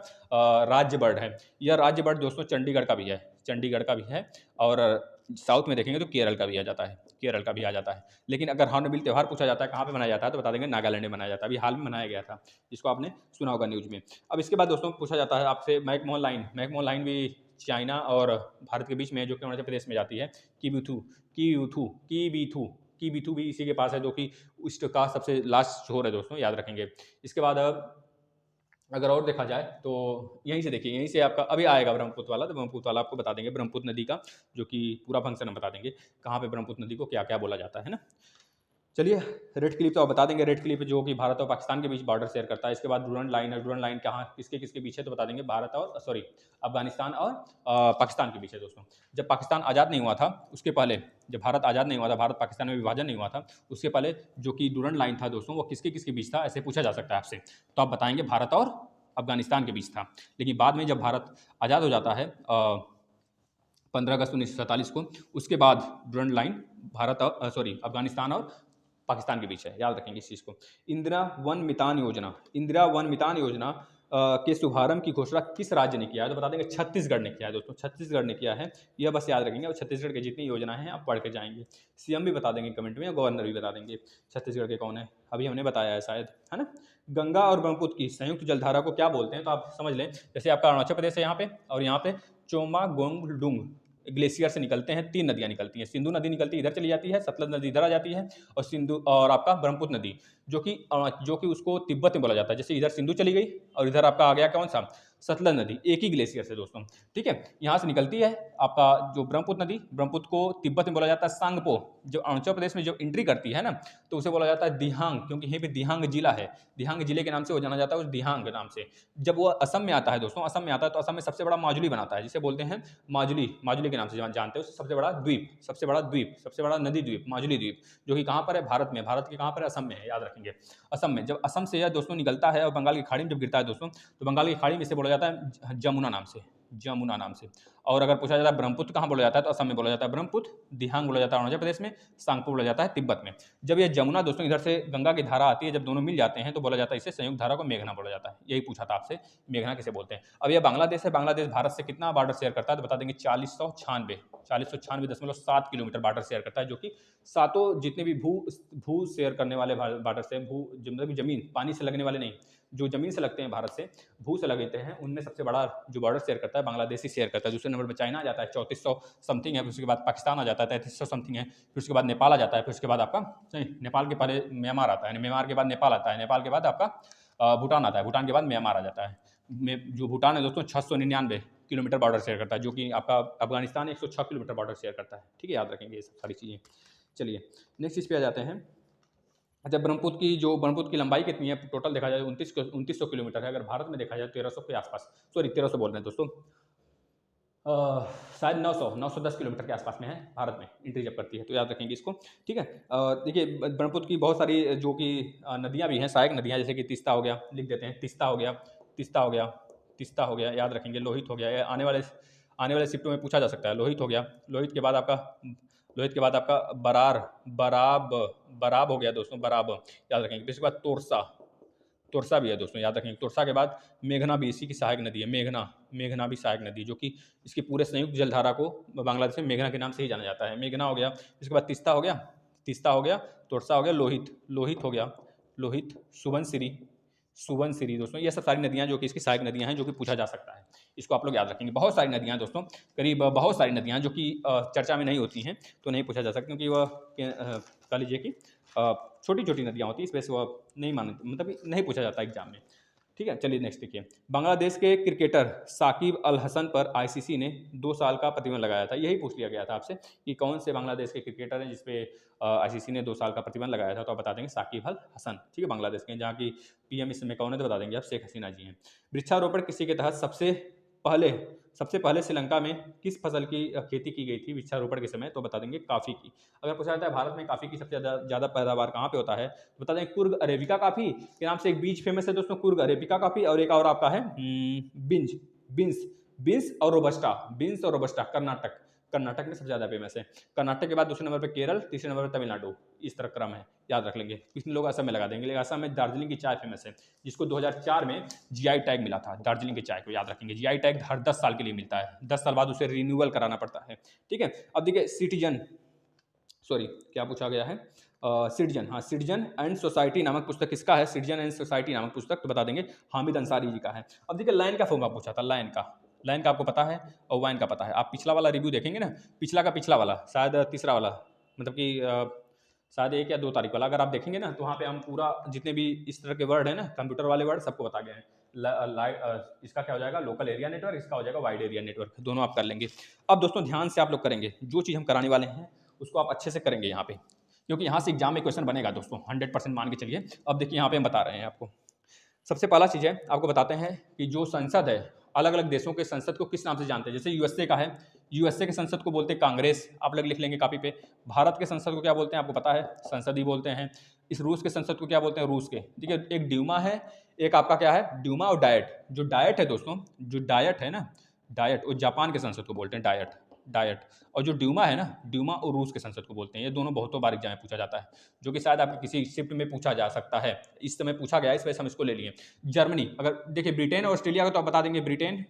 राज्य बर्ड है। यह राज्य बर्ड दोस्तों चंडीगढ़ का भी है, चंडीगढ़ का भी है, और साउथ में देखेंगे तो केरल का भी आ जाता है, केरल का भी आ जाता है। लेकिन अगर हॉर्नबिल त्यौहार पूछा जाता है कहाँ पे मनाया जाता है तो बता देंगे नागालैंड में मनाया जाता है, अभी हाल में मनाया गया था, जिसको आपने सुना होगा न्यूज़ में। अब इसके बाद दोस्तों पूछा जाता है आपसे मैकमोहन लाइन भी चाइना और भारत के बीच में है, जो कि अरुणाचल प्रदेश में जाती है। कीबीथू भी इसी के पास है, जो कि ईस्ट का सबसे लास्ट शोर है दोस्तों, याद रखेंगे। इसके बाद अगर और देखा जाए तो यहीं से देखिए, यहीं से आपका अभी आएगा ब्रह्मपुत्र वाला, तो ब्रह्मपुत्र वाला आपको बता देंगे ब्रह्मपुत्र नदी का जो कि पूरा फंक्शन हम बता देंगे, कहाँ पे ब्रह्मपुत्र नदी को क्या क्या बोला जाता है ना। चलिए, रेड क्लिप तो आप बता देंगे, रेड क्लिप जो कि भारत और पाकिस्तान के बीच बॉर्डर शेयर करता है। इसके बाद डूरंड लाइन है, डूरंड लाइन कहाँ किसके किसके बीच है तो बता देंगे अफगानिस्तान और पाकिस्तान के बीच है दोस्तों। जब पाकिस्तान आज़ाद नहीं हुआ था उसके पहले, जब भारत आज़ाद नहीं हुआ था, भारत पाकिस्तान में विभाजन नहीं हुआ था, उसके पहले जो कि डूरंड लाइन था दोस्तों वो किसके किसके बीच था, ऐसे पूछा जा सकता है आपसे, तो आप बताएंगे भारत और अफगानिस्तान के बीच था। लेकिन बाद में जब भारत आज़ाद हो जाता है 15 अगस्त 1947 को, उसके बाद डूरंड लाइन अफगानिस्तान और पाकिस्तान के बीच है, याद रखेंगे इस चीज़ को। इंदिरा वन मितान योजना के शुभारंभ की घोषणा किस राज्य ने किया है तो बता देंगे छत्तीसगढ़ ने किया है दोस्तों, छत्तीसगढ़ ने किया है। यह बस याद रखेंगे, और छत्तीसगढ़ की जितनी योजनाएं हैं आप पढ़ के जाएंगे। सीएम भी बता देंगे कमेंट में, और गवर्नर भी बता देंगे छत्तीसगढ़ के कौन है, अभी हमने बताया है शायद, है ना। गंगा और ब्रह्मपुत्र की संयुक्त जलधारा को क्या बोलते हैं तो आप समझ लें, जैसे आपका अरुणाचल प्रदेश है यहाँ पे, और यहाँ पे चोमागोंगडुंग ग्लेशियर से निकलते हैं, 3 नदियाँ निकलती हैं। सिंधु नदी निकलती है इधर चली जाती है, सतलज नदी इधर आ जाती है, और सिंधु और आपका ब्रह्मपुत्र नदी जो कि उसको तिब्बत में बोला जाता है। जैसे इधर सिंधु चली गई और इधर आपका आ गया कौन सा, सतलज नदी, एक ही ग्लेशियर से दोस्तों, ठीक है। यहाँ से निकलती है आपका जो ब्रह्मपुत्र नदी, ब्रह्मपुत्र को तिब्बत में बोला जाता है सांगपो। जो अरुणाचल प्रदेश में जो एंट्री करती है ना तो उसे बोला जाता है दिहांग, क्योंकि यहीं पे दिहांग जिला है, दिहांग जिले के नाम से वो जाना जाता है, उस दिहांग नाम से। जब वो असम में आता है दोस्तों, असम में आता है तो असम में सबसे बड़ा माजुली बनाता है, जिसे बोलते हैं माजुली के नाम से जानते हो, सबसे बड़ा नदी द्वीप माजुली द्वीप, जो कि कहाँ पर है, भारत के कहाँ पर है, असम में है, याद रखेंगे। असम में जब असम से यह दोस्तों निकलता है और बंगाल की खाड़ी में जब गिरता है दोस्तों, तो बंगाल की खाड़ी में इसे बोला जाता है जमुना नाम से। और अगर पूछा जाता है ब्रह्मपुत्र कहाँ बोला जाता है तो असम में बोला जाता है ब्रह्मपुत्र, दिहांग बोला जाता है अरुणाचल प्रदेश में, सांगपो बोला जाता है तिब्बत में। जब ये जमुना दोस्तों इधर से गंगा की धारा आती है, जब दोनों मिल जाते हैं तो बोला जाता है इसे संयुक्त धारा को मेघना बोला जाता है। यही पूछा था आपसे, मेघना किसे बोलते हैं। अब ये बांग्लादेश है, बांग्लादेश भारत से कितना बॉर्डर शेयर करता है तो बता देंगे 4096.7 किलोमीटर बॉर्डर शेयर करता है, जो कि सातों जितने भी भू शेयर करने वाले बॉर्डर से, मतलब जमीन पानी से लगने वाले नहीं, जो जमीन से लगते हैं भारत से, भू से लगते हैं, उनमें सबसे बड़ा जो बॉर्डर शेयर करता है बांग्लादेश ही शेयर करता है। दूसरे नंबर पर चाइना आ जाता है 3400 समथिंग है, फिर उसके बाद पाकिस्तान आ जाता है 3300 समथिंग है, फिर उसके बाद नेपाल आ जाता है, फिर उसके बाद आपका नेपाल के पहले म्यांमार आता है, म्यांमार के बाद नेपाल आता है, नेपाल के बाद आपका भूटान आता है, भूटान के बाद म्यांमार आ जाता है। जो भूटान है दोस्तों 699 किलोमीटर बॉर्डर शेयर करता है, जो कि आपका अफगानिस्तान 106 किलोमीटर बॉर्डर शेयर करता है, ठीक है, याद रखेंगे ये सब सारी चीज़ें। चलिए नेक्स्ट चीज़ पे आ जाते हैं। अच्छा, ब्रह्मपुत्र की लंबाई कितनी है टोटल देखा जाए 2900 किलोमीटर है, अगर भारत में देखा जाए 1300 के आसपास, 1300 बोल रहे हैं दोस्तों, शायद 910 किलोमीटर के आसपास में है, भारत में एंट्री जब करती है, तो याद रखेंगे इसको, ठीक है। देखिए ब्रह्मपुत्र की बहुत सारी जो कि नदियाँ भी हैं, सहायक नदियाँ, जैसे कि तीस्ता हो गया, लिख देते हैं, तीस्ता हो गया, याद रखेंगे, लोहित हो गया, आने वाले शिफ्टों में पूछा जा सकता है, लोहित हो गया, लोहित के बाद आपका बराब हो गया दोस्तों, बराब याद रखेंगे। फिर उसके बाद तोरसा भी है दोस्तों, याद रखेंगे। तोरसा के बाद मेघना भी इसी की सहायक नदी है, मेघना भी सहायक नदी, जो कि इसकी पूरे संयुक्त जलधारा को बांग्लादेश में मेघना के नाम से ही जाना जाता है, मेघना हो गया। इसके बाद तीस्ता हो गया, तोरसा हो गया, लोहित हो गया, सुबनसिरी दोस्तों, ये सब सारी नदियाँ जो कि इसकी सहायक नदियाँ हैं, जो कि पूछा जा सकता है, इसको आप लोग याद रखेंगे। बहुत सारी नदियाँ हैं दोस्तों, करीब बहुत सारी नदियाँ जो कि चर्चा में नहीं होती हैं, तो नहीं पूछा जा सकता, क्योंकि वह कह लीजिए कि छोटी छोटी नदियाँ होती हैं, इस वजह से वह नहीं मतलब नहीं पूछा जाता एग्जाम में, ठीक है। चलिए नेक्स्ट देखिए, बांग्लादेश के क्रिकेटर साकिब अल हसन पर आईसीसी ने 2 साल का प्रतिबंध लगाया था। यही पूछ लिया गया था आपसे कि कौन से बांग्लादेश के क्रिकेटर हैं जिसपे आईसीसी ने 2 साल का प्रतिबंध लगाया था, तो आप बता देंगे साकिब अल हसन, ठीक है, बांग्लादेश के, जहाँ की पीएम इस समय कौन है तो बता देंगे आप, शेख हसीना जी हैं। वृक्षारोपण कृषि के तहत सबसे पहले सबसे पहले श्रीलंका में किस फसल की खेती की गई थी वृक्षारोपण के समय, तो बता देंगे कॉफ़ी की। अगर पूछा जाता है भारत में कॉफ़ी की सबसे ज़्यादा पैदावार कहाँ पे होता है, तो बता देंगे कुर्ग अरेबिका कॉफ़ी के नाम से एक बीज फेमस है दोस्तों, कुर्ग अरेबिका कॉफ़ी। और एक और आपका है बिंज बिन्स बिन्स और रोबस्टा, बिन्स और रोबस्टा कर्नाटक, कर्नाटक में सबसे ज़्यादा फेमस है। कर्नाटक के बाद दूसरे नंबर पर केरल, तीसरे नंबर पर तमिलनाडु, इस तरह क्रम है, याद रख लेंगे। कितने लोग असम में लगा देंगे, लेकिन असम में दार्जिलिंग की चाय फेमस है, जिसको 2004 में जीआई टैग मिला था। दार्जिलिंग की चाय को याद रखेंगे, जीआई टैग हर 10 साल के लिए मिलता है, 10 साल बाद उसे रिन्यूअल कराना पड़ता है, ठीक है। अब देखिए सिटीजन, सॉरी क्या पूछा गया है, सिटीजन, हाँ, सिटीजन एंड सोसाइटी नामक पुस्तक किसका है, सिटीजन एंड सोसाइटी नामक पुस्तक, तो बता देंगे हामिद अंसारी जी का है। अब देखिए लाइन का फॉर्मूला पूछा था, लाइन का आपको पता है और वाइन का पता है। आप पिछला वाला रिव्यू देखेंगे ना, पिछला का पिछला वाला, शायद तीसरा वाला, मतलब कि शायद 1 या 2 तारीख वाला, अगर आप देखेंगे ना तो वहाँ पे हम पूरा जितने भी इस तरह के वर्ड है ना, कंप्यूटर वाले वर्ड सबको बता गए हैं। इसका क्या हो जाएगा, लोकल एरिया नेटवर्क, इसका हो जाएगा वाइड एरिया नेटवर्क, दोनों आप कर लेंगे। अब दोस्तों ध्यान से आप लोग करेंगे, जो चीज़ हम कराने वाले हैं उसको आप अच्छे से करेंगे यहाँ पे, क्योंकि यहाँ से एग्जाम में क्वेश्चन बनेगा दोस्तों, 100% मान के चलिए। अब देखिए यहाँ पे हम बता रहे हैं आपको, सबसे पहला चीज़ है आपको बताते हैं कि जो संसद है, अलग अलग देशों के संसद को किस नाम से जानते हैं। जैसे यूएसए का है, यूएसए के संसद को बोलते हैं कांग्रेस, आप लोग लिख लेंगे कॉपी पे। भारत के संसद को क्या बोलते हैं आपको पता है, संसद ही बोलते हैं। इस रूस के संसद को क्या बोलते हैं, रूस के, ठीक है। एक ड्यूमा है, एक आपका क्या है, ड्यूमा और डायट। जो डायट है दोस्तों, जो डायट है ना, डायट, वो जापान के संसद को बोलते हैं डायट, डायट। और जो ड्यूमा है ना, ड्यूमा और रूस के संसद को बोलते हैं। ये दोनों बहुतों बार एग्जाम में पूछा जाता है, जो कि शायद आपके किसी शिफ्ट में पूछा जा सकता है। इस समय पूछा गया है, इस वजह से हम इसको ले लिए। जर्मनी, अगर देखिए ब्रिटेन और ऑस्ट्रेलिया का तो आप बता देंगे ब्रिटेन,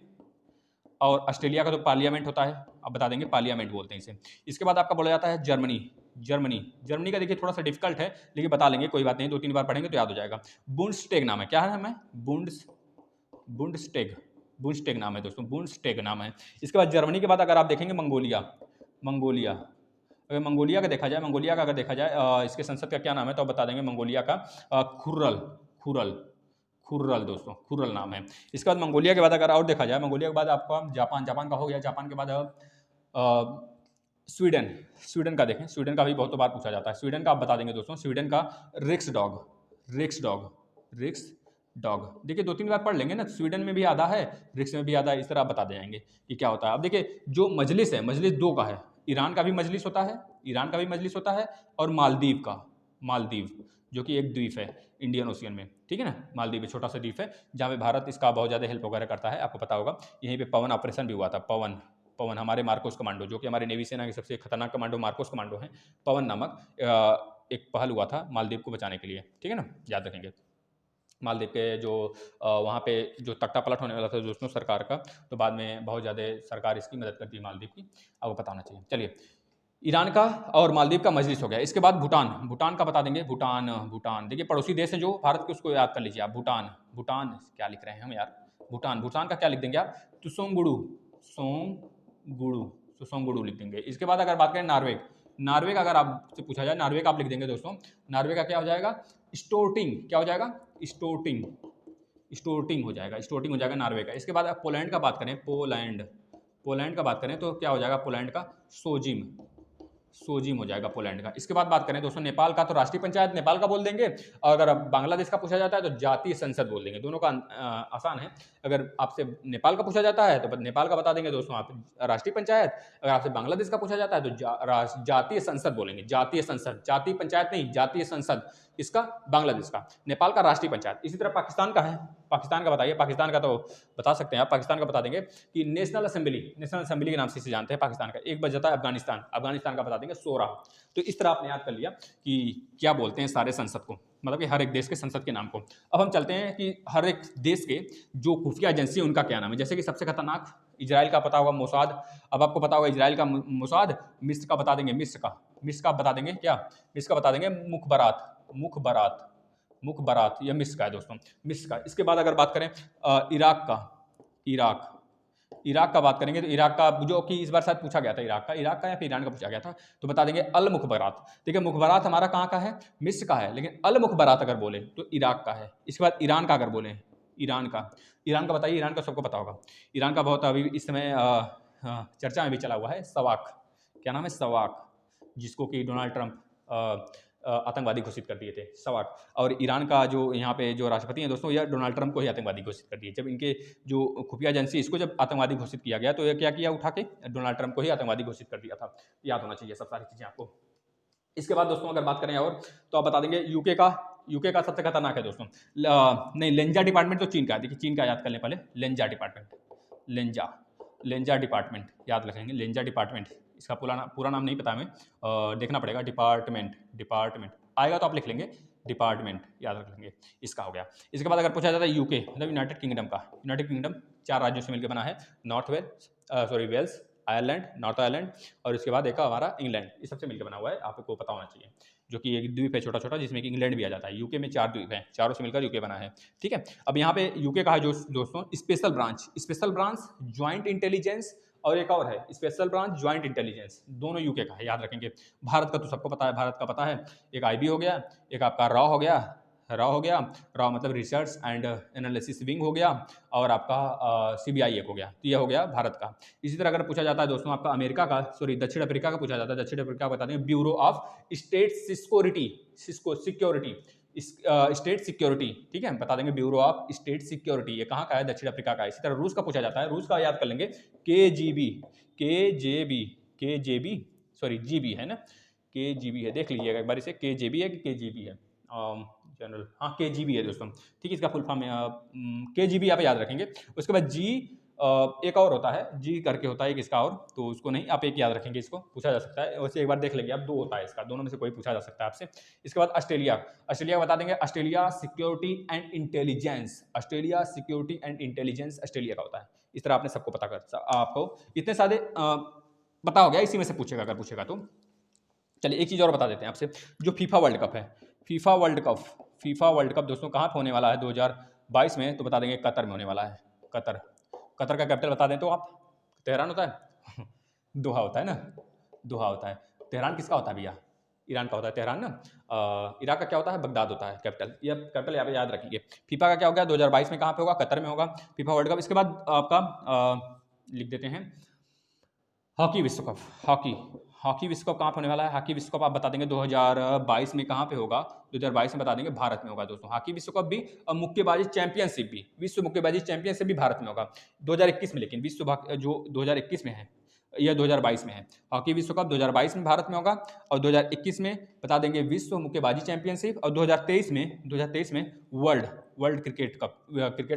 और ऑस्ट्रेलिया का तो पार्लियामेंट होता है, आप बता देंगे पार्लियामेंट बोलते हैं इसे। इसके बाद आपका बोला जाता है जर्मनी, जर्मनी का देखिए थोड़ा सा डिफिकल्ट है, लेकिन बता लेंगे, कोई बात नहीं, 2-3 बार पढ़ेंगे तो याद हो जाएगा। बुंडस्टेग नाम है, क्या नाम है, बुंडस्टेग नाम है दोस्तों, बुंडस्टेग नाम है। इसके बाद जर्मनी के बाद अगर आप देखेंगे मंगोलिया, अगर मंगोलिया का देखा जाए, इसके संसद का क्या नाम है, तो आप बता देंगे मंगोलिया का खुर्रल दोस्तों, खुर्रल नाम है। इसके बाद मंगोलिया के बाद अगर और देखा जाए, मंगोलिया के बाद आपका जापान का हो गया। जापान के बाद स्वीडन का देखें, स्वीडन का भी बहुत बार पूछा जाता है। स्वीडन का आप बता देंगे दोस्तों, स्वीडन का रिक्स डॉग, देखिए 2-3 बार पढ़ लेंगे ना, स्वीडन में भी आधा है, रिक्स में भी आधा है, इस तरह आप बता देंगे कि क्या होता है। अब देखिए जो मजलिस है, मजलिस 2 का है, ईरान का भी मजलिस होता है, और मालदीव जो कि एक द्वीप है इंडियन ओशियन में, ठीक है ना। मालदीव छोटा सा द्वीप है जहाँ पे भारत इसका बहुत ज़्यादा हेल्प वगैरह करता है, आपको पता होगा। यहीं पे पवन ऑपरेशन भी हुआ था, पवन हमारे मार्कोस कमांडो, जो कि हमारे नेवी सेना के सबसे खतरनाक कमांडो मार्कोस कमांडो हैं, पवन नामक एक पहल हुआ था मालदीव को बचाने के लिए, ठीक है ना, याद रखेंगे। मालदीव के जो वहाँ पे जो तख्ता पलट होने वाला था दोस्तों सरकार का, तो बाद में बहुत ज़्यादा सरकार इसकी मदद करती है मालदीव की, आपको पता होना चाहिए। चलिए, ईरान का और मालदीव का मजलिस हो गया। इसके बाद भूटान का बता देंगे, भूटान देखिए पड़ोसी देश है जो भारत के, उसको याद कर लीजिए आप। भूटान क्या लिख रहे हैं हम यार, भूटान का क्या लिख देंगे आप, तो सोंगुड़ू लिख देंगे। इसके बाद अगर बात करें नॉर्वे का अगर आपसे पूछा जाए, नॉर्वे का आप लिख देंगे दोस्तों, नॉर्वे का क्या हो जाएगा, स्टोर्टिंग, क्या हो जाएगा, स्टोर्टिंग हो जाएगा नॉर्वे का। इसके बाद आप पोलैंड का बात करें, पोलैंड का बात करें तो क्या हो जाएगा, पोलैंड का सोजिम हो जाएगा पोलैंड का। इसके बाद बात करें दोस्तों नेपाल का, तो राष्ट्रीय पंचायत नेपाल का बोल देंगे, और अगर बांग्लादेश का पूछा जाता है तो जातीय संसद बोल देंगे। दोनों का आसान है। अगर आपसे नेपाल का पूछा जाता है तो नेपाल का बता देंगे दोस्तों आप राष्ट्रीय पंचायत, अगर आपसे बांग्लादेश का पूछा जाता है तो जातीय संसद बोलेंगे, जातीय संसद, जातीय पंचायत नहीं, जातीय संसद, इसका बांग्लादेश का। नेपाल का राष्ट्रीय पंचायत। इसी तरह पाकिस्तान का है, पाकिस्तान का बताइए, पाकिस्तान का तो बता सकते हैं आप, पाकिस्तान का बता देंगे कि नेशनल असेंबली के नाम से इसे जानते हैं पाकिस्तान का। एक बच जाता है अफगानिस्तान का बता देंगे सोरा। तो इस तरह आपने याद कर लिया कि क्या बोलते हैं सारे संसद को, मतलब कि हर एक देश के संसद के नाम को। अब हम चलते हैं कि हर एक देश के जो खुफिया एजेंसी है उनका क्या नाम है। जैसे कि सबसे खतरनाक इजराइल का पता होगा मोसाद, अब आपको पता होगा इजराइल का मोसाद। मिस्र का बता देंगे, मिस्र का बता देंगे क्या, मिस्र का बता देंगे मुखबरात, यह मिस्र का है दोस्तों, मिस्र का। इसके बाद अगर बात करें इराक का बात करेंगे, तो इराक का जो कि इस बार शायद पूछा गया था, इराक का या फिर ईरान का पूछा गया था, तो बता देंगे अल मुखबरात। देखिए मुखबरात हमारा कहाँ का है, मिस्र का है, लेकिन अल मुखबरात अगर बोले तो इराक का है। इसके बाद ईरान का अगर बोले, ईरान का बताइए, ईरान का सबको पता होगा। ईरान का बहुत अभी इस समय चर्चा में भी चला हुआ है, सवाक, क्या नाम है, सवाक, जिसको कि डोनाल्ड ट्रंप आतंकवादी घोषित कर दिए थे 108। और ईरान का जो यहाँ पे जो राष्ट्रपति हैं दोस्तों, यह डोनाल्ड ट्रंप को ही आतंकवादी घोषित कर दिए। जब इनके जो खुफिया एजेंसी इसको जब आतंकवादी घोषित किया गया तो यह क्या किया, उठा के डोनाल्ड ट्रंप को ही आतंकवादी घोषित कर दिया था। याद होना चाहिए सब सारी चीज़ें आपको। इसके बाद दोस्तों अगर बात करें और, तो आप बता देंगे यूके का सबसे खतरनाक है दोस्तों, नहीं, लेंजा डिपार्टमेंट तो चीन का है। देखिए चीन का याद कर लें पहले, लेंजा डिपार्टमेंट, लेंजा डिपार्टमेंट याद रखेंगे, लेंजा डिपार्टमेंट। इसका पूरा नाम नहीं पता हमें, देखना पड़ेगा। डिपार्टमेंट आएगा तो आप लिख लेंगे, डिपार्टमेंट याद रख लेंगे, इसका हो गया। इसके बाद अगर पूछा जाता है यूके मतलब यूनाइटेड किंगडम का, यूनाइटेड किंगडम 4 राज्यों से मिलकर बना है, वेल्स, आयरलैंड, नॉर्थ आयरलैंड, और इसके बाद एक हमारा इंग्लैंड, ये सबसे मिलकर बना हुआ है, आपको पता होना चाहिए। जो कि एक द्वीप है छोटा छोटा, जिसमें कि इंग्लैंड भी आ जाता है। यूके में 4 द्वीप हैं, चारों से मिलकर यूके बना है, ठीक है। अब यहाँ पे यूके का है जो दोस्तों स्पेशल ब्रांच ज्वाइंट इंटेलिजेंस, और एक और है स्पेशल ब्रांच ज्वाइंट इंटेलिजेंस, दोनों यूके का है, याद रखेंगे। भारत का तो सबको पता है, भारत का पता है, एक आईबी हो गया, एक आपका रॉ मतलब रिसर्च एंड एनालिसिस विंग हो गया, और आपका सीबीआई एक हो गया। तो यह हो गया भारत का। इसी तरह अगर पूछा जाता है दोस्तों आपका अमेरिका का, दक्षिण अफ्रीका का पूछा जाता है, दक्षिण अफ्रीका बता देंगे bureau of state security, state security, ठीक है, बता देंगे ब्यूरो ऑफ स्टेट सिक्योरिटी, ये कहाँ का है, दक्षिण अफ्रीका का। इसी तरह रूस का पूछा जाता है, रूस का याद कर लेंगे, जीबी है ना, केजीबी है, देख लीजिएगा एक बार इसे, केजेबी है कि केजीबी है, जनरल, हाँ केजीबी है दोस्तों, ठीक है। इसका फुल फॉर्म केजीबी आप याद रखेंगे। उसके बाद जी एक और होता है, जी करके होता है एक इसका और, तो उसको नहीं, आप एक याद रखेंगे, इसको पूछा जा सकता है वैसे, एक बार देख लेंगे आप, 2 होता है इसका, दोनों में से कोई पूछा जा सकता है आपसे। इसके बाद ऑस्ट्रेलिया बता देंगे, Australia security and intelligence, Australia का होता है। इस तरह आपने सबको पता कर, आपको इतने सारे पता हो गया, इसी में से पूछेगा अगर पूछेगा तो। चलिए एक चीज़ और बता देते हैं आपसे, जो फीफा वर्ल्ड कप है, फीफा वर्ल्ड कप दोस्तों कहाँ पे होने वाला है 2022 में, तो बता देंगे कतर में होने वाला है। कतर का कैपिटल बता दें तो आप, तेहरान होता है दोहा होता है ना, दोहा होता है। तेहरान किसका होता है भैया, ईरान का होता है तेहरान ना। इराक का क्या होता है, बगदाद होता है कैपिटल, ये कैपिटल यहाँ पे याद रखिए। फीफा का क्या होगा 2022 में, कहाँ पे होगा, कतर में होगा फीफा वर्ल्ड कप। इसके बाद आपका लिख देते हैं हॉकी विश्व कप, हॉकी विश्व कप कहाँ पे होने वाला है, हॉकी विश्व कप आप बता देंगे 2022 में कहाँ पे होगा, 2022 में बता देंगे भारत में होगा दोस्तों। हॉकी विश्व कप भी, और मुक्केबाजी चैंपियनशिप भी, विश्व मुक्केबाजी चैंपियनशिप भी भारत में होगा 2021 में, लेकिन विश्व जो 2021 में है, यह 2022 में है। हॉकी विश्व कप 2022 में भारत में होगा, और 2021 में बता देंगे विश्व मुक्केबाजी चैंपियनशिप, और 2023 में वर्ल्ड क्रिकेट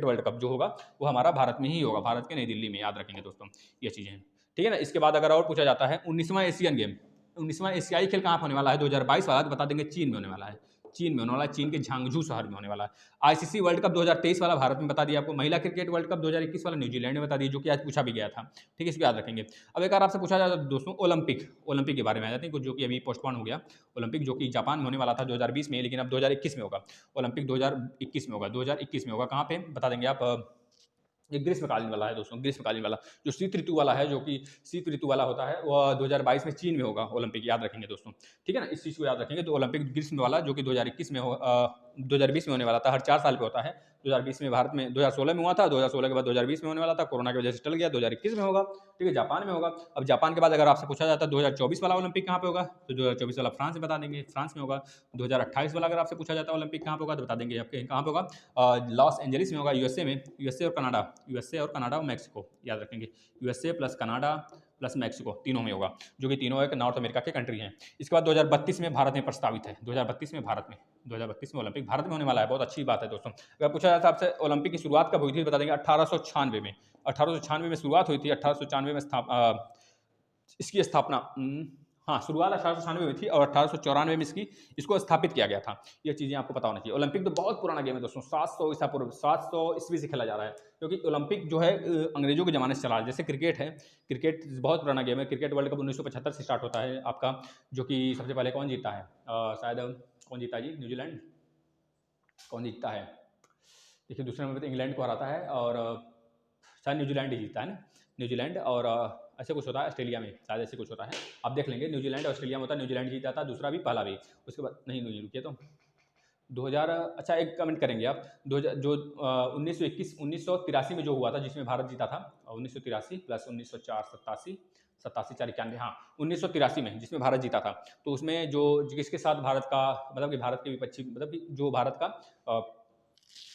वर्ल्ड कप जो होगा वो हमारा भारत में ही होगा, भारत के नई दिल्ली में, याद रखेंगे दोस्तों ये चीज़ें, ठीक है ना। इसके बाद अगर और पूछा जाता है 19वां एशियन गेम, 19वां एशियाई खेल कहाँ होने वाला है 2022 वाला, तो बता देंगे चीन में होने वाला है, चीन के झांगझू शहर में होने वाला है। आईसीसी वर्ल्ड कप 2023 वाला भारत में बता दिया आपको। महिला क्रिकेट वर्ल्ड कप 2021 वाला न्यूजीलैंड में बता दिया, जो कि आज पूछा भी गया था, ठीक है, इसको याद रखेंगे। अब एक बार आपसे पूछा जाता है दोस्तों ओलंपिक के बारे में आ जाते हैं, जो कि अभी पोस्टपोन हो गया। ओलंपिक जो कि जापान में होने वाला था 2020 में, लेकिन अब 2021 में होगा। ओलंपिक 2021 में होगा, कहाँ पे बता देंगे आप, ये ग्रीष्मकालीन वाला है दोस्तों, ग्रीष्मकालीन वाला, जो शीत ऋतु वाला है, जो कि शीत ऋतु वाला होता है, वह 2022 में चीन में होगा ओलंपिक, याद रखेंगे दोस्तों, ठीक है ना। इस चीज़ को याद रखेंगे। तो ओलंपिक ग्रीष्म वाला जो कि 2021 में 2020 में होने वाला था, हर 4 साल पे होता है। 2020 में भारत में 2016 में हुआ था, 2016 के बाद 2020 में होने वाला था, कोरोना की वजह से टल गया, 2021 में होगा, ठीक है, जापान में होगा। अब जापान के बाद अगर आपसे पूछा जाता है 2024 वाला ओलंपिक कहाँ पे होगा, तो 2024 वाला फ्रांस में बता देंगे, फ्रांस में होगा। 2028 वाला अगर आपसे पूछा जाता है ओलंपिक कहाँ पे होगा, तो बता देंगे आपके कहाँ पे होगा, लॉस एंजलिस में होगा, यूएसए में, यूएसए और कनाडा और मैक्सिको, याद रखेंगे, USA plus Canada plus Mexico, तीनों में होगा, जो कि तीनों एक नॉर्थ अमेरिका के कंट्री हैं। इसके बाद 2032 में भारत में प्रस्तावित है, 2032 में ओलंपिक भारत में होने वाला है, बहुत अच्छी बात है दोस्तों। अगर पूछा जाता है आपसे ओलंपिक की शुरुआत कब हुई थी, बता देंगे 1896 में शुरुआत हुई थी, 1896 में इसकी स्थापना, हाँ, शुरुआत 1896 में थी, और 1894 में इसको स्थापित किया गया था। ये चीज़ें आपको पता होना चाहिए। ओलंपिक तो बहुत पुराना गेम है दोस्तों, 700 ईसा पूर्व, 700 ईस्वी से खेला जा रहा है, क्योंकि ओलंपिक जो है अंग्रेजों के ज़माने से चला है। जैसे क्रिकेट है, क्रिकेट बहुत पुराना गेम है। क्रिकेट वर्ल्ड कप 1975 से स्टार्ट होता है आपका, जो कि सबसे पहले कौन जीता है, शायद कौन जीता जी, न्यूजीलैंड, कौन जीतता है, देखिए दूसरे नंबर पर इंग्लैंड को हराता है, और शायद न्यूजीलैंड ही जीतता है ना, न्यूजीलैंड, और ऐसे कुछ होता है ऑस्ट्रेलिया में, शायद ऐसे कुछ होता है, आप देख लेंगे, न्यूजीलैंड ऑस्ट्रेलिया में होता है, न्यूजीलैंड जीत जाता है, दूसरा भी पहला भी। उसके बाद नहीं रुकिए, तो 2000 अच्छा एक कमेंट करेंगे आप 2000 जो 1983 में जो हुआ था जिसमें भारत जीता था 1983 प्लस 1904 87 87 4 91 हाँ 1983 में जिसमें भारत जीता था तो उसमें जो जिसके साथ भारत का मतलब कि भारत के विपक्षी मतलब कि जो भारत का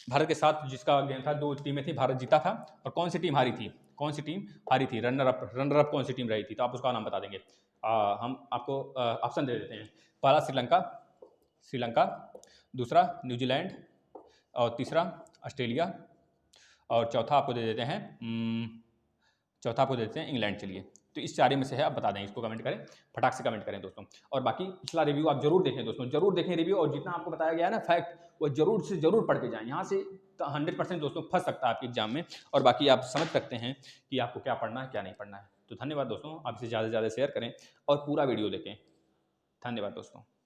भारत के साथ जिसका गेम था 2 टीमें थी भारत जीता था और कौन सी टीम हारी थी कौन सी टीम हारी थी रनर अप कौन सी टीम रही थी तो आप उसका नाम बता देंगे हम आपको ऑप्शन दे देते हैं पहला श्रीलंका दूसरा न्यूजीलैंड और तीसरा ऑस्ट्रेलिया और चौथा आपको दे देते हैं इंग्लैंड चलिए तो इस चारे में से है आप बता दें इसको कमेंट करें फटाक से कमेंट करें दोस्तों और बाकी पिछला रिव्यू आप जरूर देखें दोस्तों जरूर देखें रिव्यू और जितना आपको बताया गया है ना फैक्ट वो जरूर से जरूर पढ़ के जाएं यहाँ से 100% दोस्तों फंस सकता है आपके एग्जाम में और बाकी आप समझ सकते हैं कि आपको क्या पढ़ना है क्या नहीं पढ़ना है तो धन्यवाद दोस्तों आप इसे ज़्यादा से ज़्यादा शेयर करें और पूरा वीडियो देखें धन्यवाद दोस्तों।